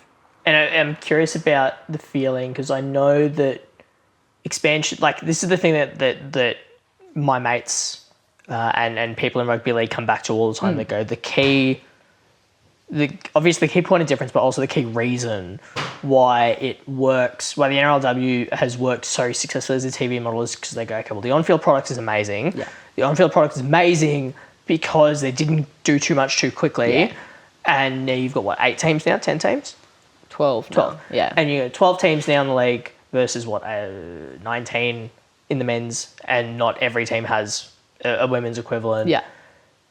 and I'm curious about the feeling, because I know that expansion, like, this is the thing that my mates and people in rugby league come back to all the time. They go, obviously the key point of difference, but also the key reason why it works, why the NRLW has worked so successfully as a TV model, is because they go, okay, well, the on-field product is amazing. Yeah. The on-field product is amazing because they didn't do too much too quickly. Yeah. And now you've got, 8 teams now? 10 teams? 12. Yeah. And you got 12 teams now in the league versus, 19 in the men's, and not every team has a women's equivalent. Yeah.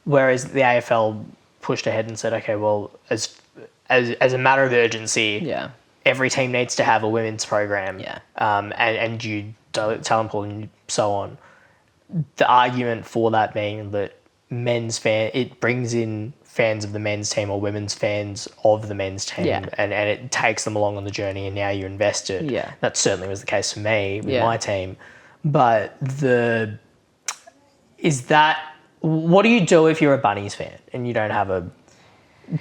Whereas the AFL pushed ahead and said, okay, well, as a matter of urgency, every team needs to have a women's program, and you talent pool and so on. The argument for that being that it brings in fans of the men's team or women's fans of the men's team, and it takes them along on the journey, and now you're invested. Yeah. That certainly was the case for me with my team. But what do you do if you're a Bunnies fan and you don't have do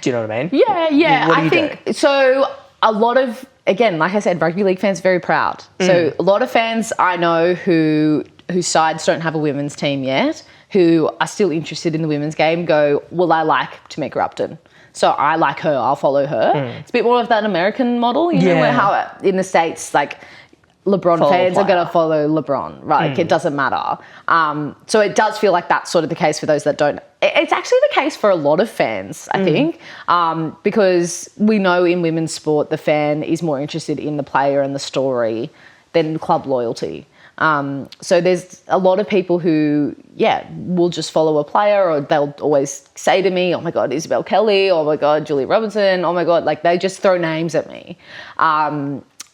you know what I mean? Yeah. I think so. A lot of, again, like I said, rugby league fans are very proud. So a lot of fans I know whose sides don't have a women's team yet, who are still interested in the women's game, go, well, I like Tamika Upton, so I like her, I'll follow her. It's a bit more of that American model, you know, where how in the States, like, LeBron fans are going to follow LeBron, right? Like, it doesn't matter. So it does feel like that's sort of the case for those that don't. It's actually the case for a lot of fans, I think, because we know in women's sport the fan is more interested in the player and the story than club loyalty. So there's a lot of people who, will just follow a player, or they'll always say to me, oh my God, Isabel Kelly, oh my God, Julie Robinson, oh my God, like, they just throw names at me.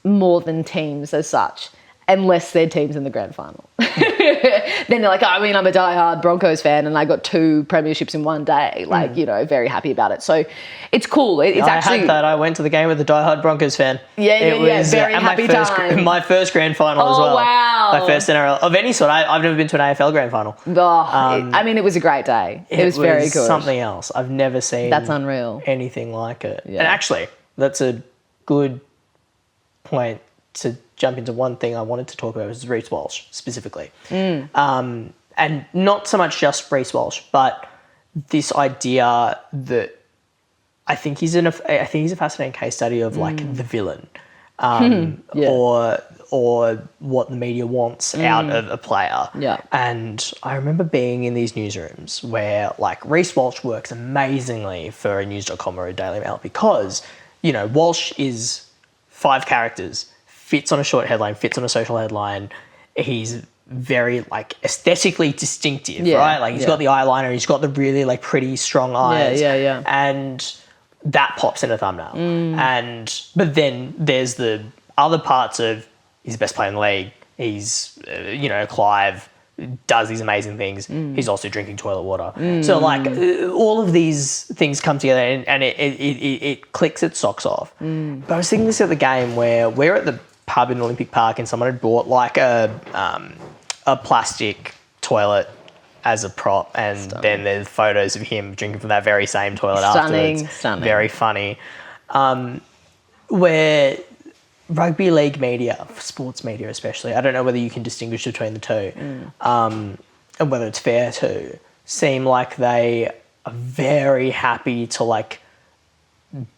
More than teams as such, unless they're teams in the grand final. Then they're like, I'm a diehard Broncos fan and I got 2 premierships in one day. Like, very happy about it. So it's cool. It's actually... I had that. I went to the game with a diehard Broncos fan. It was very happy time. My first grand final as well. Oh, wow. My first NRL, of any sort. I've never been to an AFL grand final. It was a great day. It was very good. Something else. I've never seen... That's unreal. ...anything like it. Yeah. And actually, that's a good point to jump into one thing I wanted to talk about, was Reece Walsh specifically. and not so much just Reece Walsh, but this idea that I think he's a fascinating case study of like the villain, or what the media wants out of a player. Yeah. And I remember being in these newsrooms where like Reece Walsh works amazingly for a news.com or a Daily Mail because, you know, Walsh is 5 characters, fits on a short headline, fits on a social headline. He's very like aesthetically distinctive, right? Like he's got the eyeliner, he's got the really like pretty strong eyes. Yeah. And that pops in a thumbnail. But then there's the other parts of he's the best player in the league. He's, Clive does these amazing things. He's also drinking toilet water. So like all of these things come together and it clicks its socks off. But I was thinking this at the game where we're at the pub in Olympic Park and someone had bought like a plastic toilet as a prop, and then there's photos of him drinking from that very same toilet afterwards. Stunning. Very funny. Where rugby league media, sports media especially, I don't know whether you can distinguish between the two, and whether it's fair to, seem like they are very happy to like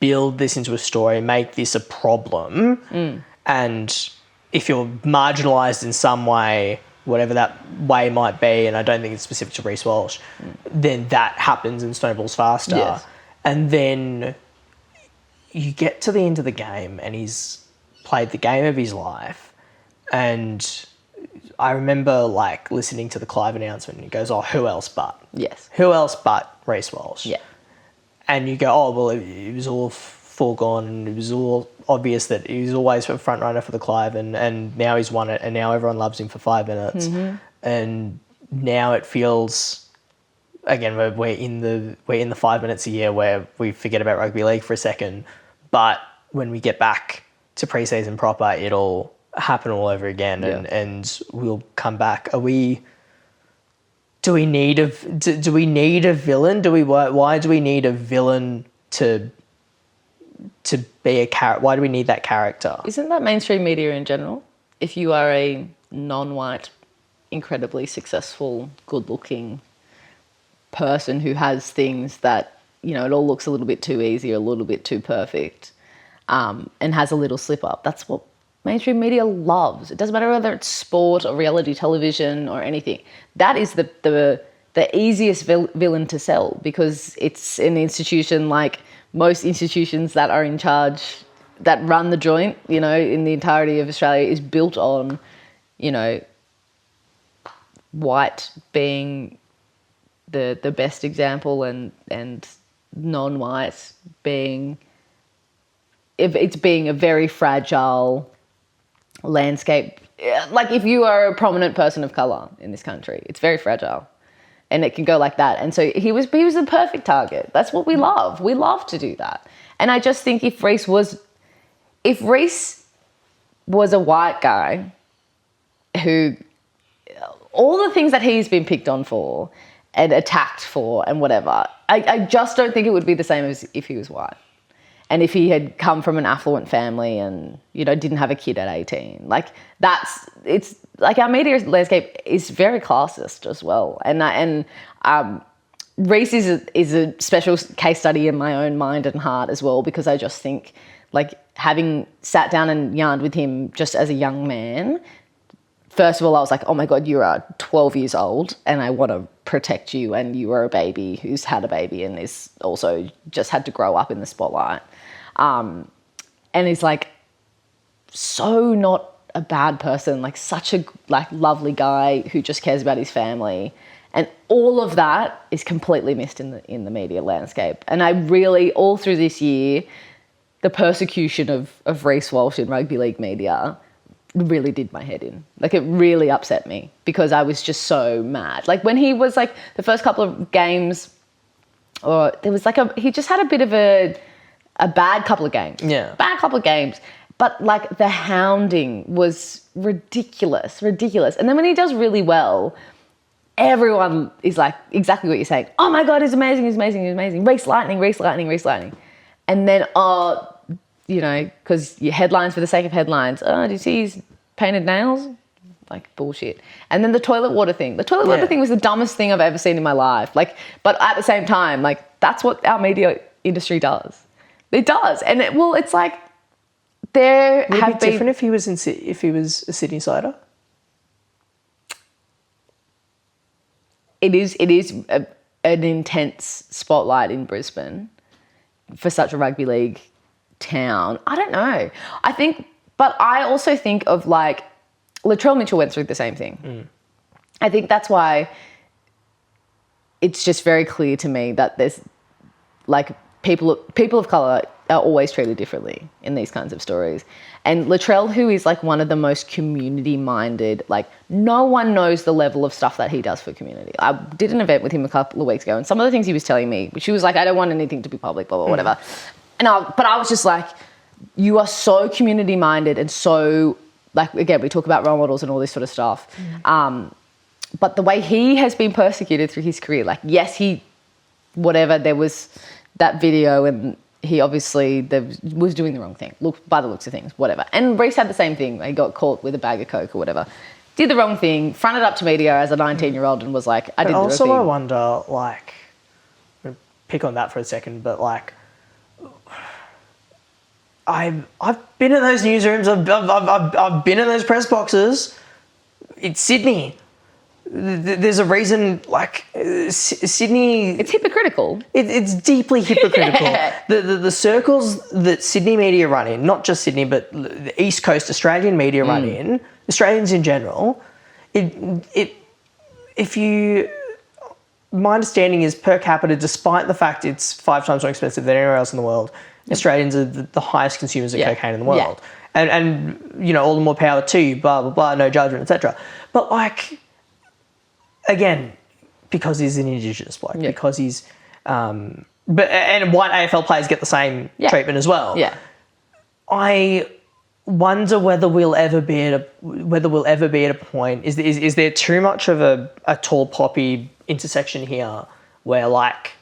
build this into a story, make this a problem, and if you're marginalised in some way, whatever that way might be, and I don't think it's specific to Reece Walsh, then that happens and snowballs faster. Yes. And then you get to the end of the game and he's played the game of his life. And I remember like listening to the Clive announcement and he goes, oh, who else but? Yes. Who else but Reece Walsh? Yeah. And you go, oh, well, it was all foregone and it was all obvious that he was always a front runner for the Clive and now he's won it and now everyone loves him for 5 minutes. And now it feels, again, we're in the 5 minutes a year where we forget about rugby league for a second, but when we get back to pre-season proper, it'll happen all over again and we'll come back. Do we need a villain? Why do we need a villain to be a character? Why do we need that character? Isn't that mainstream media in general? If you are a non-white, incredibly successful, good-looking person who has things that, it all looks a little bit too easy or a little bit too perfect, and has a little slip-up, that's what mainstream media loves. It doesn't matter whether it's sport or reality television or anything. That is the easiest villain to sell because it's an institution like most institutions that are in charge, that run the joint, in the entirety of Australia, is built on, white being the best example and non-white being, if it's being a very fragile landscape. Like if you are a prominent person of colour in this country, it's very fragile. And it can go like that. And so he was the perfect target. That's what we love. We love to do that. And I just think if Reece was a white guy who, all the things that he's been picked on for and attacked for and whatever, I just don't think it would be the same as if he was white. And if he had come from an affluent family and, didn't have a kid at 18. Like it's like our media landscape is very classist as well. And Reece is a special case study in my own mind and heart as well, because I just think like having sat down and yarned with him just as a young man, first of all, I was like, oh my God, you are 12 years old and I want to protect you, and you are a baby who's had a baby and is also just had to grow up in the spotlight. And he's like so not a bad person, like such a lovely guy who just cares about his family. And all of that is completely missed in the media landscape. And I really, all through this year, the persecution of Reece Walsh in rugby league media really did my head in. Like it really upset me because I was just so mad. Like when he was like the first couple of games, or there was like he just had a bit of a bad couple of games. Yeah. Bad couple of games. But like the hounding was ridiculous. And then when he does really well, everyone is like exactly what you're saying. Oh my God, he's amazing. Reece Lightning. And then, because your headlines for the sake of headlines. Oh, do you see his painted nails? like bullshit. And then the toilet water thing. The toilet water thing was the dumbest thing I've ever seen in my life. Like, but at the same time, like that's what our media industry does. It does, and it's like there Would have it be been different if he was a Sydney sider? It is an intense spotlight in Brisbane for such a rugby league town. I don't know. But I also think of like Latrell Mitchell went through the same thing. I think that's why it's just very clear to me that there's like people of colour are always treated differently in these kinds of stories. And Latrell, who is like one of the most community-minded, like no one knows the level of stuff that he does for community. I did an event with him a couple of weeks ago, and some of the things he was telling me, she was like, I don't want anything to be public, blah, blah, whatever. But I was just like, you are so community-minded and so, like, again, we talk about role models and all this sort of stuff. But the way he has been persecuted through his career, like, yes, there was that video and he obviously was doing the wrong thing, by the looks of things, whatever. And Reece had the same thing. He got caught with a bag of Coke or whatever. Did the wrong thing, fronted up to media as a 19-year-old and was like, I did the wrong thing. Also, I wonder, like, I'm gonna pick on that for a second, but like, I've been in those newsrooms. I've been in those press boxes. It's Sydney. There's a reason, like, Sydney... It's hypocritical. It's deeply hypocritical. The circles that Sydney media run in, not just Sydney, but the East Coast Australian media run in, Australians in general, my understanding is per capita, despite the fact it's 5 times more expensive than anywhere else in the world, Australians are the highest consumers of cocaine in the world. And, you know, all the more power to you, blah, blah, blah, no judgment, etc. But, like... Again, because he's an Indigenous bloke, because he's, and white AFL players get the same treatment as well. Yeah, I wonder whether we'll ever be at a point. Is there too much of a tall poppy intersection here, where like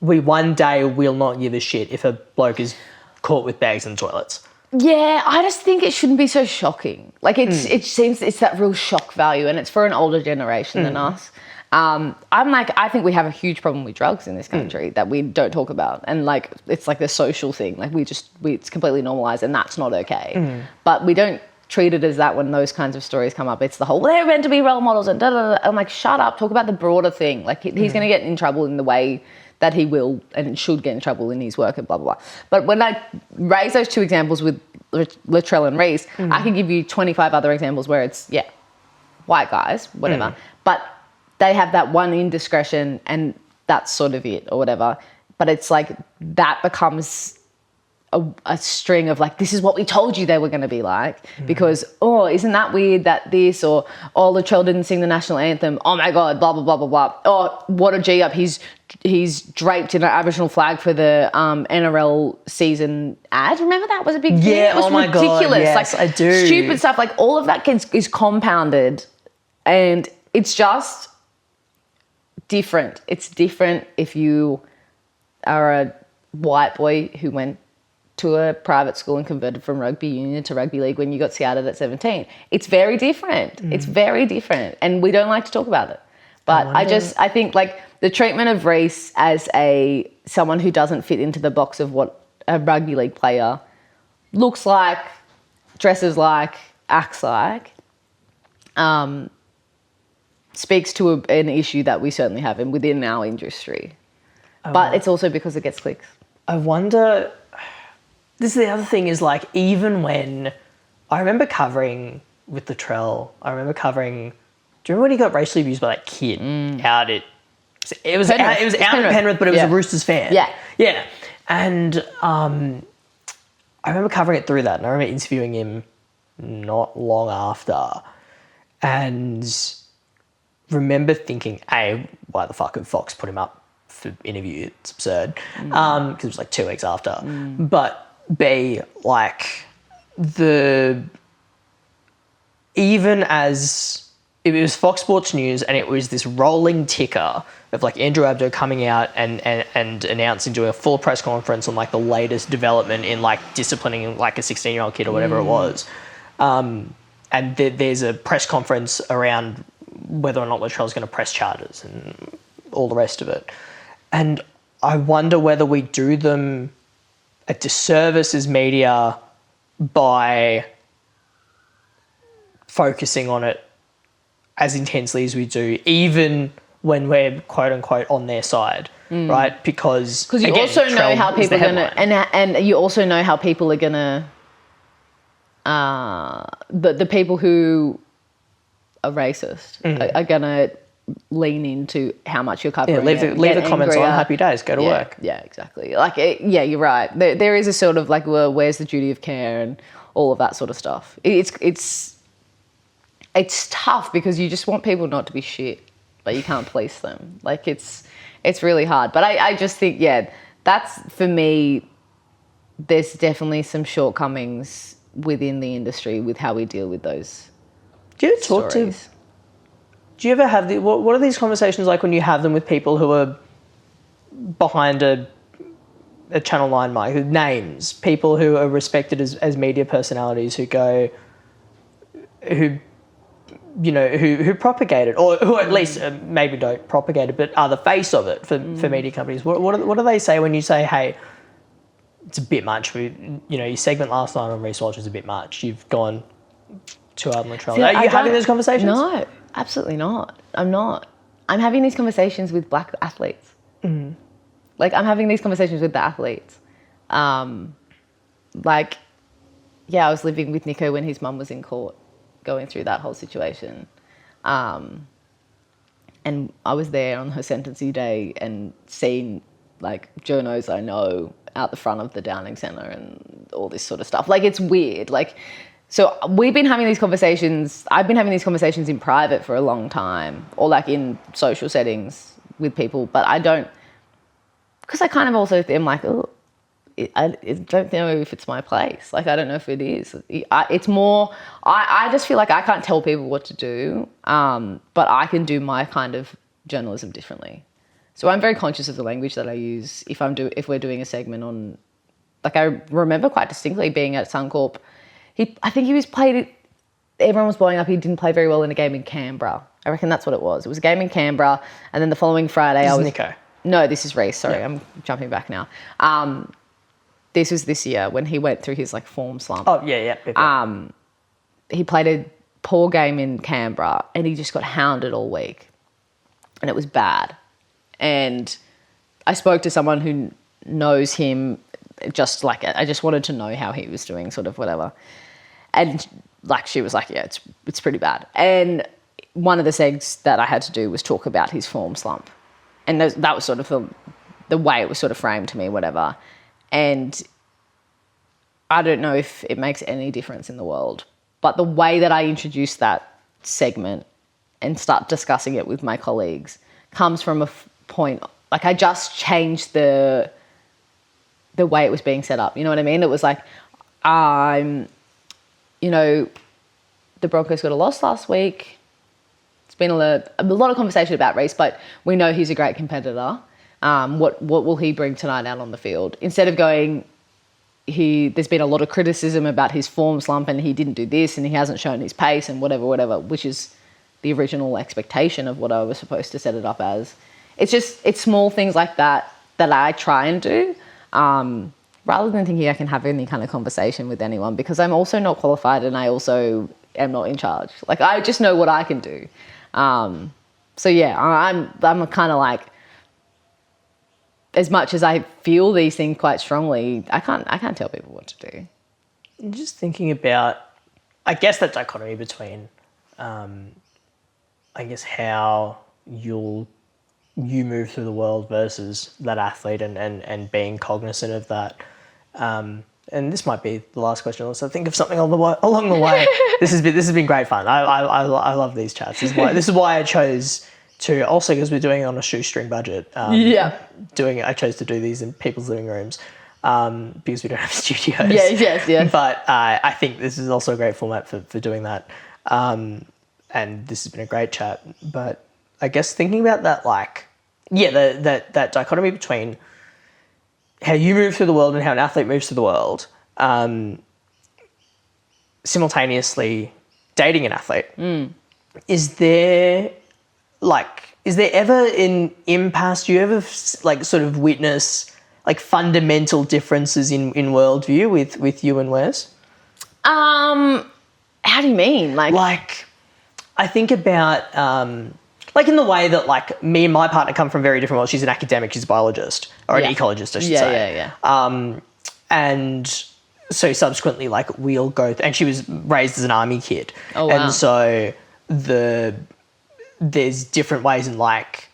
we one day will not give a shit if a bloke is caught with bags in toilets? Yeah, I just think it shouldn't be so shocking. Like it seems it's that real shock value, and it's for an older generation than us. I think we have a huge problem with drugs in this country that we don't talk about, and like it's like the social thing. Like it's completely normalised, and that's not okay. But we don't treat it as that when those kinds of stories come up. It's the whole they're meant to be role models and da da da. I'm like, shut up. Talk about the broader thing. Like he's going to get in trouble in the way that he will and should get in trouble in his work and blah, blah, blah. But when I raise those two examples with Latrell and Reece, I can give you 25 other examples where it's, white guys, whatever. But they have that one indiscretion and that's sort of it or whatever. But it's like that becomes a string of like, this is what we told you they were going to be like. Because, isn't that weird that this, or, Latrell didn't sing the national anthem. Oh my God, blah, blah, blah, blah, blah. Oh, what a G up. He's draped in an Aboriginal flag for the NRL season ad. Remember that was a big thing? Yeah, it was ridiculous. God, yes, like, I do. Stupid stuff. Like all of that is compounded and it's just different. It's different if you are a white boy who went to a private school and converted from rugby union to rugby league when you got scouted at 17. It's very different. It's very different. And we don't like to talk about it. But I think like the treatment of Reece as someone who doesn't fit into the box of what a rugby league player looks like, dresses like, acts like, speaks to an issue that we certainly have within our industry. But it's also because it gets clicks. I wonder... This is the other thing is like, even when I remember covering with Latrell, do you remember when he got racially abused by that kid out at, it was out in Penrith, but it was a Roosters fan. Yeah. Yeah. And I remember covering it through that, and I remember interviewing him not long after, and remember thinking, A, why the fuck had Fox put him up for interview? It's absurd. Because it was like 2 weeks after. But B, like even as it was Fox Sports News and it was this rolling ticker of like Andrew Abdo coming out and announcing, doing a full press conference on like the latest development in like disciplining like a 16-year-old kid or whatever it was. And and there's a press conference around whether or not Latrell's going to press charges and all the rest of it. And I wonder whether we do them a disservice as media by focusing on it as intensely as we do, even when we're quote unquote on their side, right? Because you again, also know Trell how is the people are going headline. to, and you also know how people are going to, the people who are racist are going to lean into how much you're covering. Leave the comments on. Happy days. Go to work. Yeah, exactly. Like, you're right. There is a sort of like, well, where's the duty of care and all of that sort of stuff. It's tough because you just want people not to be shit, but you can't police them. Like, it's really hard. But I just think, that's, for me, there's definitely some shortcomings within the industry with how we deal with those Do you ever talk to? stories. Do you ever have what are these conversations like when you have them with people who are behind a Channel 9 mic, names, people who are respected as media personalities who propagate it, or who at least maybe don't propagate it, but are the face of it for media companies? What do they say when you say, hey, it's a bit much? Your segment last night on Reece Walsh was a bit much. You've gone too hard on Latrell. Are you having those conversations? No, absolutely not. I'm not. I'm having these conversations with black athletes. Like, I'm having these conversations with the athletes. I was living with Nico when his mum was in court, going through that whole situation. And I was there on her sentencing day and seeing, like, journos I know out the front of the Downing Centre and all this sort of stuff. Like, it's weird. Like, so we've been having these conversations. I've been having these conversations in private for a long time, or like in social settings with people, but I don't, because I kind of also am like, I don't know if it's my place. Like, I don't know if it is. It's more, I just feel like I can't tell people what to do, but I can do my kind of journalism differently. So I'm very conscious of the language that I use if we're doing a segment on, like, I remember quite distinctly being at Suncorp. Everyone was blowing up. He didn't play very well in a game in Canberra. I reckon that's what it was. It was a game in Canberra, and then the following Friday This is Nico. No, this is Reece. Sorry, Yeah. I'm jumping back now. This was this year when he went through his, like, form slump. Oh, yeah. He played a poor game in Canberra, and he just got hounded all week, and it was bad. And I spoke to someone who knows him, just like, I just wanted to know how he was doing, sort of whatever. And, like, she was like, yeah, it's pretty bad. And one of the segs that I had to do was talk about his form slump. And that was sort of the way it was sort of framed to me, whatever. And I don't know if it makes any difference in the world, but the way that I introduce that segment and start discussing it with my colleagues comes from a point, like, I just changed the way it was being set up. You know what I mean? It was like, the Broncos got a loss last week. It's been a lot of conversation about Reece, but we know he's a great competitor. What will he bring tonight out on the field? Instead of going, there's been a lot of criticism about his form slump and he didn't do this and he hasn't shown his pace and whatever, which is the original expectation of what I was supposed to set it up as. It's small things like that I try and do, rather than thinking I can have any kind of conversation with anyone, because I'm also not qualified and I also am not in charge. Like, I just know what I can do. I'm kind of like, as much as I feel these things quite strongly, I can't tell people what to do. I'm just thinking about, I guess, that dichotomy between, how you move through the world versus that athlete and being cognizant of that. And this might be the last question. So think of something along the way. This has been great fun. I love these chats. This is why I chose to, also because we're doing it on a shoestring budget. I chose to do these in people's living rooms because we don't have studios. Yes. But I think this is also a great format for doing that. And this has been a great chat. But I guess thinking about that, that dichotomy between how you move through the world and how an athlete moves through the world, simultaneously dating an athlete. Is there ever in past, do you ever like sort of witness like fundamental differences in worldview with you and Wes? How do you mean? Like I think about like in the way that like me and my partner come from very different worlds. She's an academic, she's a biologist or an ecologist, I should say. Yeah. And so subsequently, like we'll go and she was raised as an army kid. Oh, wow. And so there's different ways in like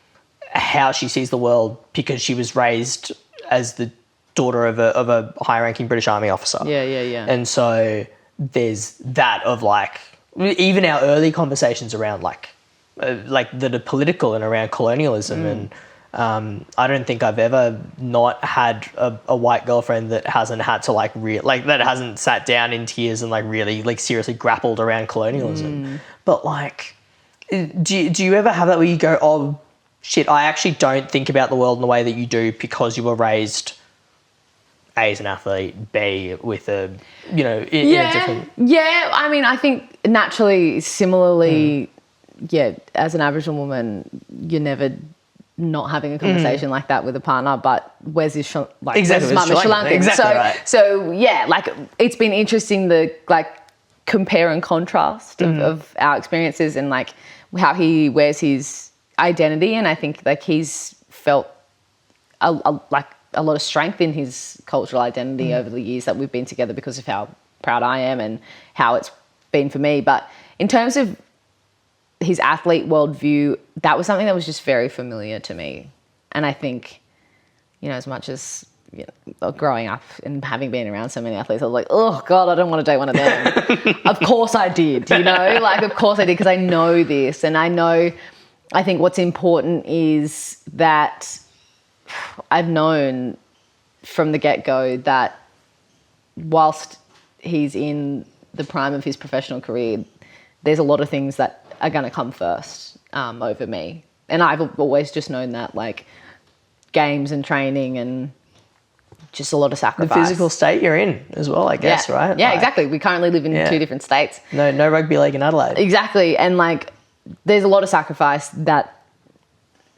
how she sees the world because she was raised as the daughter of a high-ranking British Army officer. Yeah. And so there's that of like even our early conversations around like that are political and around colonialism and I don't think I've ever not had a white girlfriend that hasn't had to like that hasn't sat down in tears and like really like seriously grappled around colonialism. But like, do you ever have that where you go, oh shit, I actually don't think about the world in the way that you do because you were raised A as an athlete, B with a, in a different... Yeah, I mean, I think naturally, similarly, as an Aboriginal woman, you're never not having a conversation like that with a partner, but Wes is Wes' mum is Sri Lankan. Exactly right. So yeah, like it's been interesting the like compare and contrast of our experiences and like how he wears his identity, and I think like he's felt a lot of strength in his cultural identity over the years that we've been together because of how proud I am and how it's been for me. But in terms of his athlete worldview, that was something that was just very familiar to me. And I think, as much as growing up and having been around so many athletes, I was like, oh God, I don't want to date one of them. Of course I did, of course I did, because I know this. And I think what's important is that I've known from the get-go that whilst he's in the prime of his professional career, there's a lot of things that are going to come first over me. And I've always just known that, like, games and training and just a lot of sacrifice. The physical state you're in as well, I guess, right? Yeah, exactly. We currently live in 2 different states. No rugby league in Adelaide. Exactly. And, like, there's a lot of sacrifice that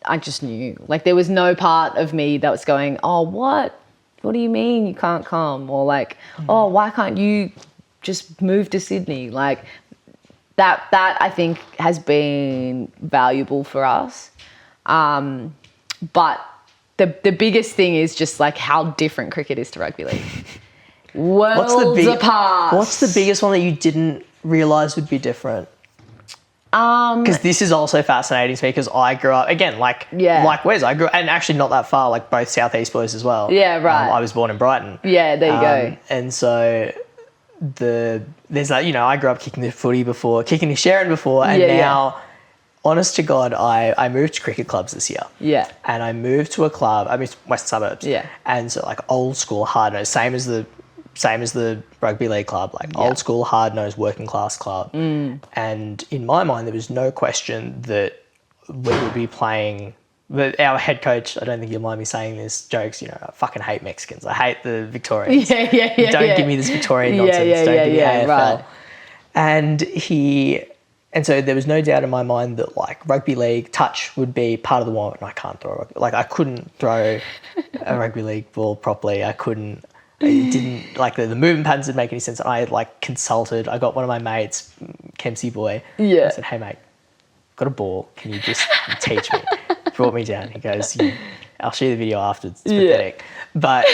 I just knew. Like, there was no part of me that was going, oh, what? What do you mean you can't come? Or, like, oh, why can't you just move to Sydney? Like, that I think has been valuable for us. But the biggest thing is just like how different cricket is to rugby league. Worlds apart. What's the biggest one that you didn't realise would be different? Because this is also fascinating to me because I grew up, again, like Wes, I grew up, and actually not that far, like both Southeast boys as well. Yeah, right. I was born in Brighton. Yeah, there you go. And so there's that, I grew up kicking the Sharon before, and now, honest to God, I moved to cricket clubs this year. Yeah. And I moved to a club, I moved to Western Suburbs. Yeah. And so like old school, hard-nosed, same as the rugby league club, like old school, hard-nosed, working class club. And in my mind, there was no question that we would be playing. But our head coach, I don't think you'll mind me saying this, jokes, I fucking hate Mexicans. I hate the Victorians. Don't give me this Victorian nonsense. Don't give me AFL. Right. And so there was no doubt in my mind that like rugby league touch would be part of the one. And I can't throw I couldn't throw a rugby league ball properly. It didn't, like the movement patterns didn't make any sense. I had like consulted, I got one of my mates, Kempsey boy. Yeah. I said, hey mate, got a ball. Can you just teach me? Brought me down. He goes, I'll show you the video afterwards. It's pathetic. But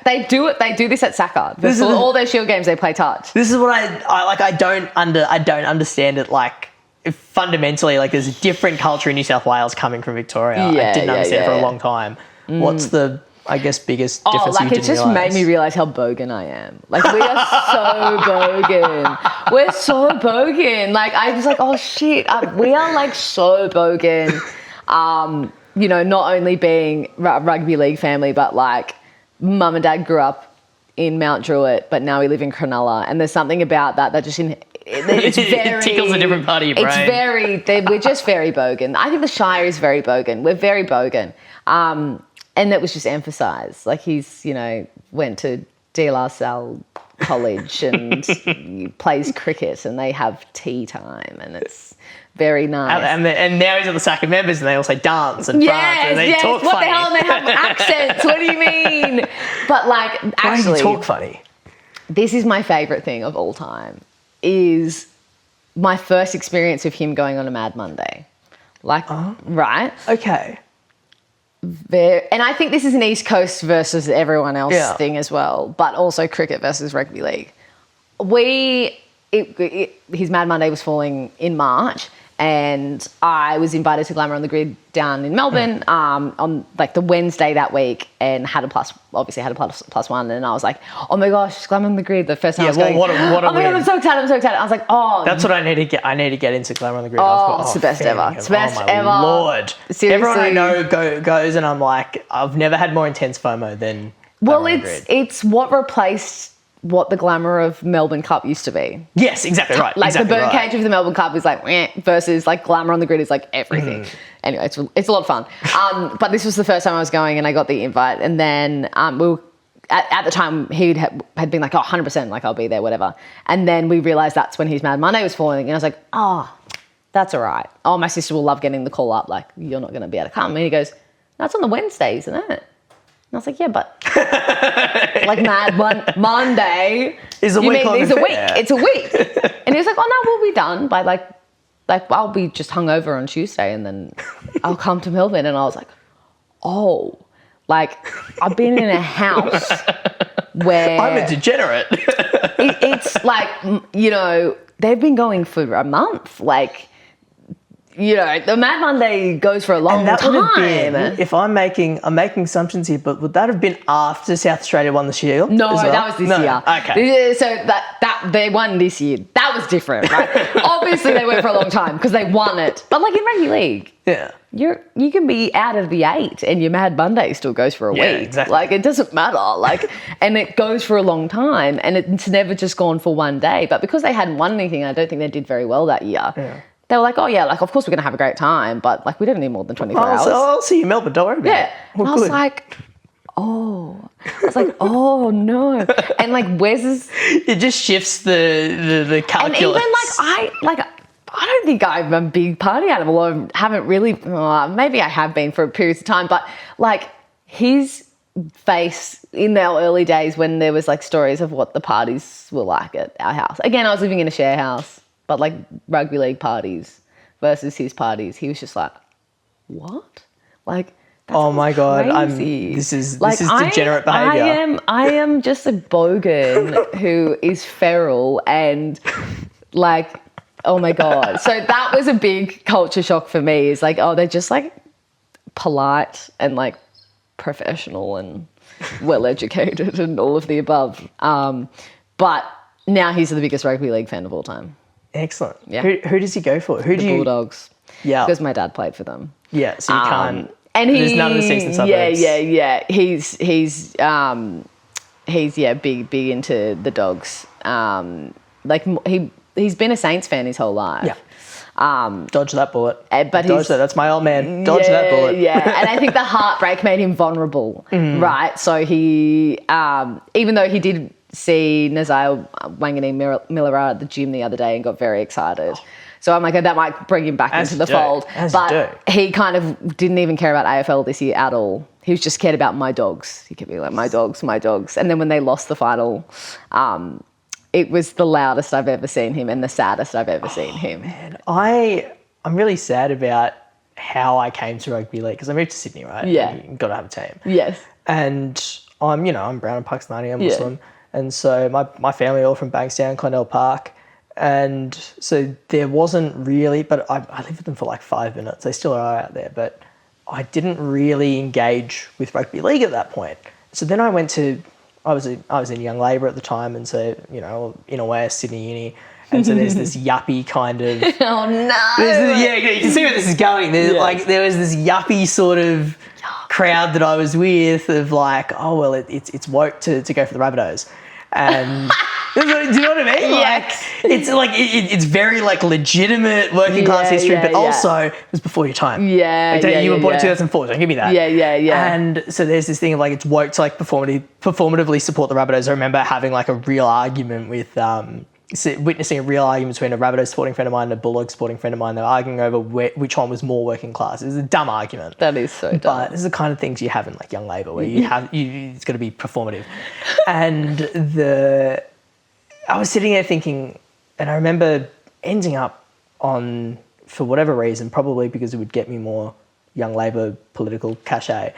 they do it. They do this at Saka. All their Shield games, they play touch. This is what I don't understand it. Like fundamentally, like there's a different culture in New South Wales coming from Victoria. I didn't understand for a long time. What's the, I guess, biggest difference? It just made me realise how bogan I am. Like we are so bogan. We're so bogan. Like I was like, oh shit, we are like so bogan. Not only being a rugby league family, but like mum and dad grew up in Mount Druitt, but now we live in Cronulla. And there's something about that just it tickles a different part of your brain. We're just very bogan. I think the Shire is very bogan. We're very bogan. And that was just emphasised. Like he's, went to De La Salle college and he plays cricket and they have tea time and it's very nice. And now he's at the SAC of members and they also dance and dance and they talk what funny. the hell? And they have accents. What do you mean? But like, Why actually, does he talk funny? this is my favourite thing of all time, is my first experience of him going on a Mad Monday. Like, right? Okay. And I think this is an East Coast versus everyone else thing as well, but also cricket versus rugby league. His Mad Monday was falling in March, and I was invited to Glamour on the Grid down in Melbourne on like the Wednesday that week, and had a plus one, and I was like, oh my gosh, Glamour on the Grid, the first time I was going, what a oh my win. God, I'm so excited. I was like, oh. That's what I need to get. I need to get into Glamour on the Grid. Oh, it's the best ever. It's the best ever. Lord. Seriously. Everyone I know goes, and I'm like, I've never had more intense FOMO than Glamour on the Grid. It's what replaced what the glamour of Melbourne Cup used to be. Yes, exactly right. Like exactly the right. birdcage of the Melbourne Cup is like versus like Glamour on the Grid is like everything. Anyway, it's a lot of fun. But this was the first time I was going and I got the invite, and then we were, at the time he had been like, oh, 100%, like I'll be there, whatever. And then we realised that's when his Mad Monday was falling, and I was like, oh, that's all right. Oh, my sister will love getting the call up, like, you're not going to be able to come. And he goes, that's on the Wednesdays, isn't it? And I was like, yeah, but like Monday is a week. It's a week. It's a week. And he was like, oh no, we'll be done by like I'll be just hungover on Tuesday and then I'll come to Melbourne. And I was like, oh, like I've been in a house where I'm a degenerate. it's like, you know, they've been going for a month. Like, you know, the Mad Monday goes for a long Would have time. been, if I'm making assumptions here, but would that have been after South Australia won the Shield? No, as well? that was this year. Okay. So that they won this year. That was different, right? Obviously, they went for a long time because they won it. But like in rugby league, Yeah. you can be out of the 8 and your Mad Monday still goes for a week. Exactly. Like it doesn't matter. Like, and it goes for a long time, and it's never just gone for one day. But because they hadn't won anything, I don't think they did very well that year. Yeah. They were like, oh yeah, like of course we're gonna have a great time, but like we don't need more than 24 hours. I'll see you in Melbourne. Don't worry about it. And I was like, oh no. And like, where's this? It just shifts the calculus. And even I don't think I'm a big party animal, or haven't really. Maybe I have been for periods of time, but like his face in our early days when there was like stories of what the parties were like at our house. Again, I was living in a share house, but like rugby league parties versus his parties, he was just like, what? Like, oh my God, crazy. This is degenerate behaviour. I am just a bogan who is feral and like, oh my God. So that was a big culture shock for me, is like, oh, they're just like polite and like professional and well educated and all of the above. But now he's the biggest rugby league fan of all time. Excellent. Yeah. Who does he go for? The Bulldogs. Yeah. Because my dad played for them. Yeah, so you can't. And there's none of the Eastern suburbs. Yeah. He's big into the Dogs. He's been a Saints fan his whole life. Yeah. Dodge that bullet. But Dodge that. That's my old man. Dodge that bullet. Yeah. And I think the heartbreak made him vulnerable, right? So he, even though he did see Nazai Wangani-Milera at the gym the other day and got very excited. So I'm like, that might bring him back into the fold. But he kind of didn't even care about AFL this year at all. He was just cared about my Dogs. He kept being like, my Dogs. And then when they lost the final, it was the loudest I've ever seen him and the saddest I've ever seen him. Man, I'm really sad about how I came to rugby league, because I moved to Sydney, right? Yeah. You've got to have a team. Yes. And I'm brown and Pakistani, I'm Muslim. And so my family are all from Bankstown, Clondell Park. And so there wasn't really, but I lived with them for like 5 minutes. They still are out there, but I didn't really engage with rugby league at that point. So then I was in Young Labour at the time, and so, in a way, Sydney Uni. And so there's this yuppie kind of... Oh, no. You can see where this is going. There was this yuppie sort of crowd that I was with of like, oh, well, it's woke to go for the Rabbitohs. And Do you know what I mean? Yes. Like, it's like it's very like legitimate working class history, but also it was before your time. You were born in 2004, don't give me that. Yeah. And so there's this thing of like it's woke to like performatively support the Rabbitohs. I remember having like a real argument with witnessing a real argument between a Rabbitohs supporting friend of mine and a Bulldogs supporting friend of mine. They were arguing over which one was more working class. It was a dumb argument. That is so dumb. But this is the kind of things you have in like Young Labour where it's got to be performative. And I was sitting there thinking, and I remember ending up on, for whatever reason, probably because it would get me more Young Labour political cachet,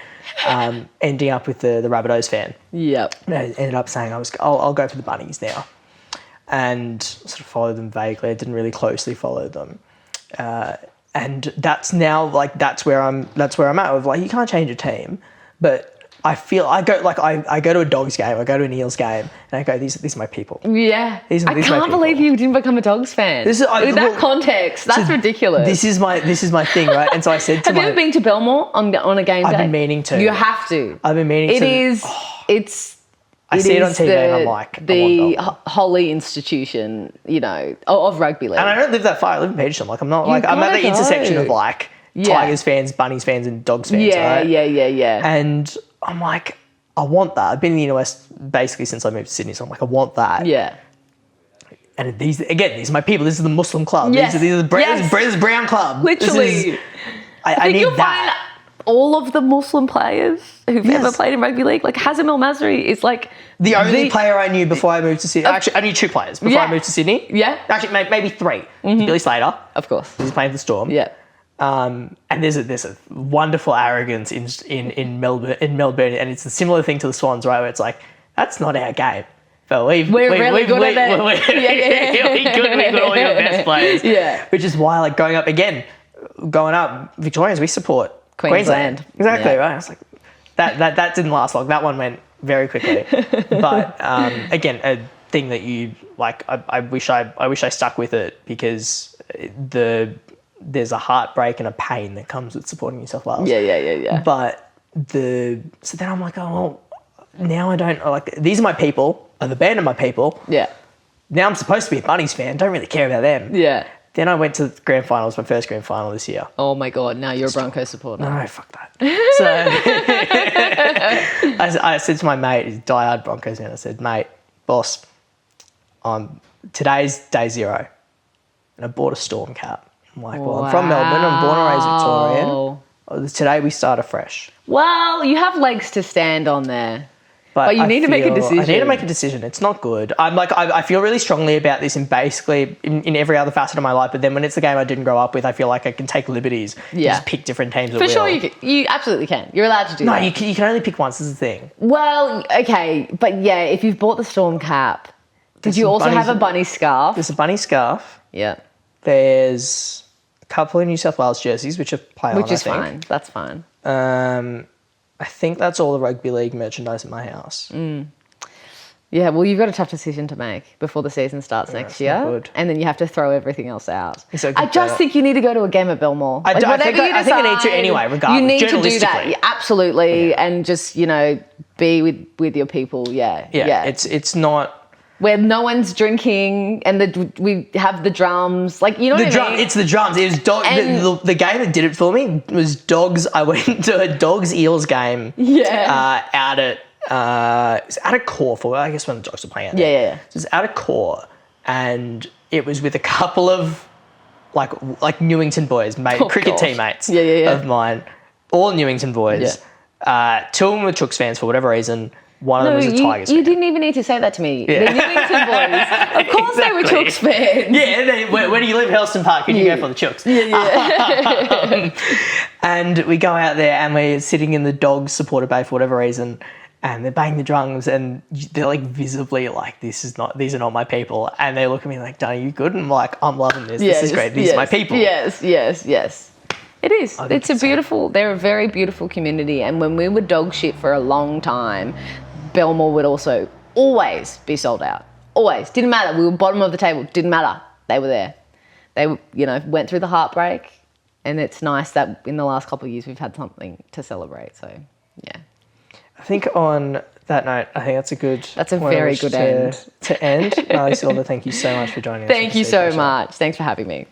ending up with the Rabbitohs fan. Yep. And I ended up saying I'll go for the Bunnies now. And sort of followed them vaguely. I didn't really closely follow them, and that's now like that's where I'm at. With like you can't change a team, but I feel I go to a Dogs game, I go to an Eels game, and I go these are my people. Yeah, these I can't believe you didn't become a Dogs fan. In that context, that's ridiculous. This is my thing, right? And so I said to Have you ever been to Belmore on a game day? I've been meaning to. You have to. I've been meaning to. I see it on TV and I'm like, the holy institution, of rugby league. And I don't live that far. I live in Petersham. Like I'm at the intersection of like Tigers fans, Bunnies fans, and Dogs fans. Right? Yeah. And I'm like, I want that. I've been in the inner west basically since I moved to Sydney, so I'm like, I want that. Yeah. And these are my people. This is the Muslim club. Yes. These are the brown club. Literally. I need that. All of the Muslim players who've ever played in rugby league, like Hazem El Masri is like the only player I knew before I moved to Sydney. Actually, I knew two players before I moved to Sydney. Yeah. Actually, maybe three. Billy Slater, of course, he's playing for the Storm. Yeah. And there's a wonderful arrogance in Melbourne, and it's a similar thing to the Swans, right? Where it's like that's not our game. But we're really good at it. We're good all your best players. Yeah. Which is why, like growing up, Victorians, we support Queensland. Exactly, right. I was like, that didn't last long. That one went very quickly. But again, a thing that you like, I wish I stuck with it because there's a heartbreak and a pain that comes with supporting New South Wales. Yeah. But so then I'm like, oh well, now I don't like these are my people. I've abandoned my people. Yeah. Now I'm supposed to be a Bunnies fan. Don't really care about them. Yeah. Then I went to the grand finals, my first grand final this year. Oh my God, now you're a Broncos supporter. No, fuck that. So I said to my mate, he's a diehard Broncos fan, I said, mate, boss, today's day zero. And I bought a Storm cap. I'm like, well, I'm from Melbourne, I'm born and raised Victorian. Today we start afresh. Well, you have legs to stand on there. But you need to make a decision. I need to make a decision. It's not good. I'm like, I feel really strongly about this in basically in every other facet of my life. But then when it's the game I didn't grow up with, I feel like I can take liberties. And just pick different teams. For sure, you absolutely can. You're allowed to do that. No, you can only pick once. Is the thing. Well, okay, but yeah, if you've bought the Storm cap, did you also have a bunny scarf? There's a bunny scarf. Yeah. There's a couple of New South Wales jerseys, which are play on. Which is fine. That's fine. I think that's all the rugby league merchandise at my house. Yeah, well, you've got a tough decision to make before the season starts next year. Good. And then you have to throw everything else out. So I just think you need to go to a game at Belmore. I think I need to anyway, regardless. You need to do that, absolutely, and just, be with your people, yeah. It's not... Where no one's drinking and we have the drums. Like, you know what I mean? It's the drums. It was the game that did it for me was Dogs. I went to a Dogs Eels game out at... it was out of Core for, I guess, when the Dogs were playing out there. Yeah. It was out of Core, and it was with a couple of like Newington boys, cricket teammates of mine, all Newington boys. Two of them were Chooks fans for whatever reason. One of them was a Tigers fan. You didn't even need to say that to me. The Newington boys. Of course they were Chooks fans. Yeah, where do you live? Helston Park. Can you go for the Chooks? Yeah. And we go out there and we're sitting in the Dogs supporter bay for whatever reason, and they're banging the drums and they're like visibly like, these are not my people. And they look at me like, Daany, you good? And I'm like, I'm loving this. This is great. These are my people. Yes. It is. They're a very beautiful community. And when we were dog shit for a long time, Belmore would also always be sold out. Always. Didn't matter. We were bottom of the table. Didn't matter. They were there. They, went through the heartbreak, and it's nice that in the last couple of years we've had something to celebrate. So, yeah. I think on that note, I think that's a good. That's a point at very which good end. to end. Marlee Silva, thank you so much for joining us. Thank It's you a so pleasure. much. Thanks for having me.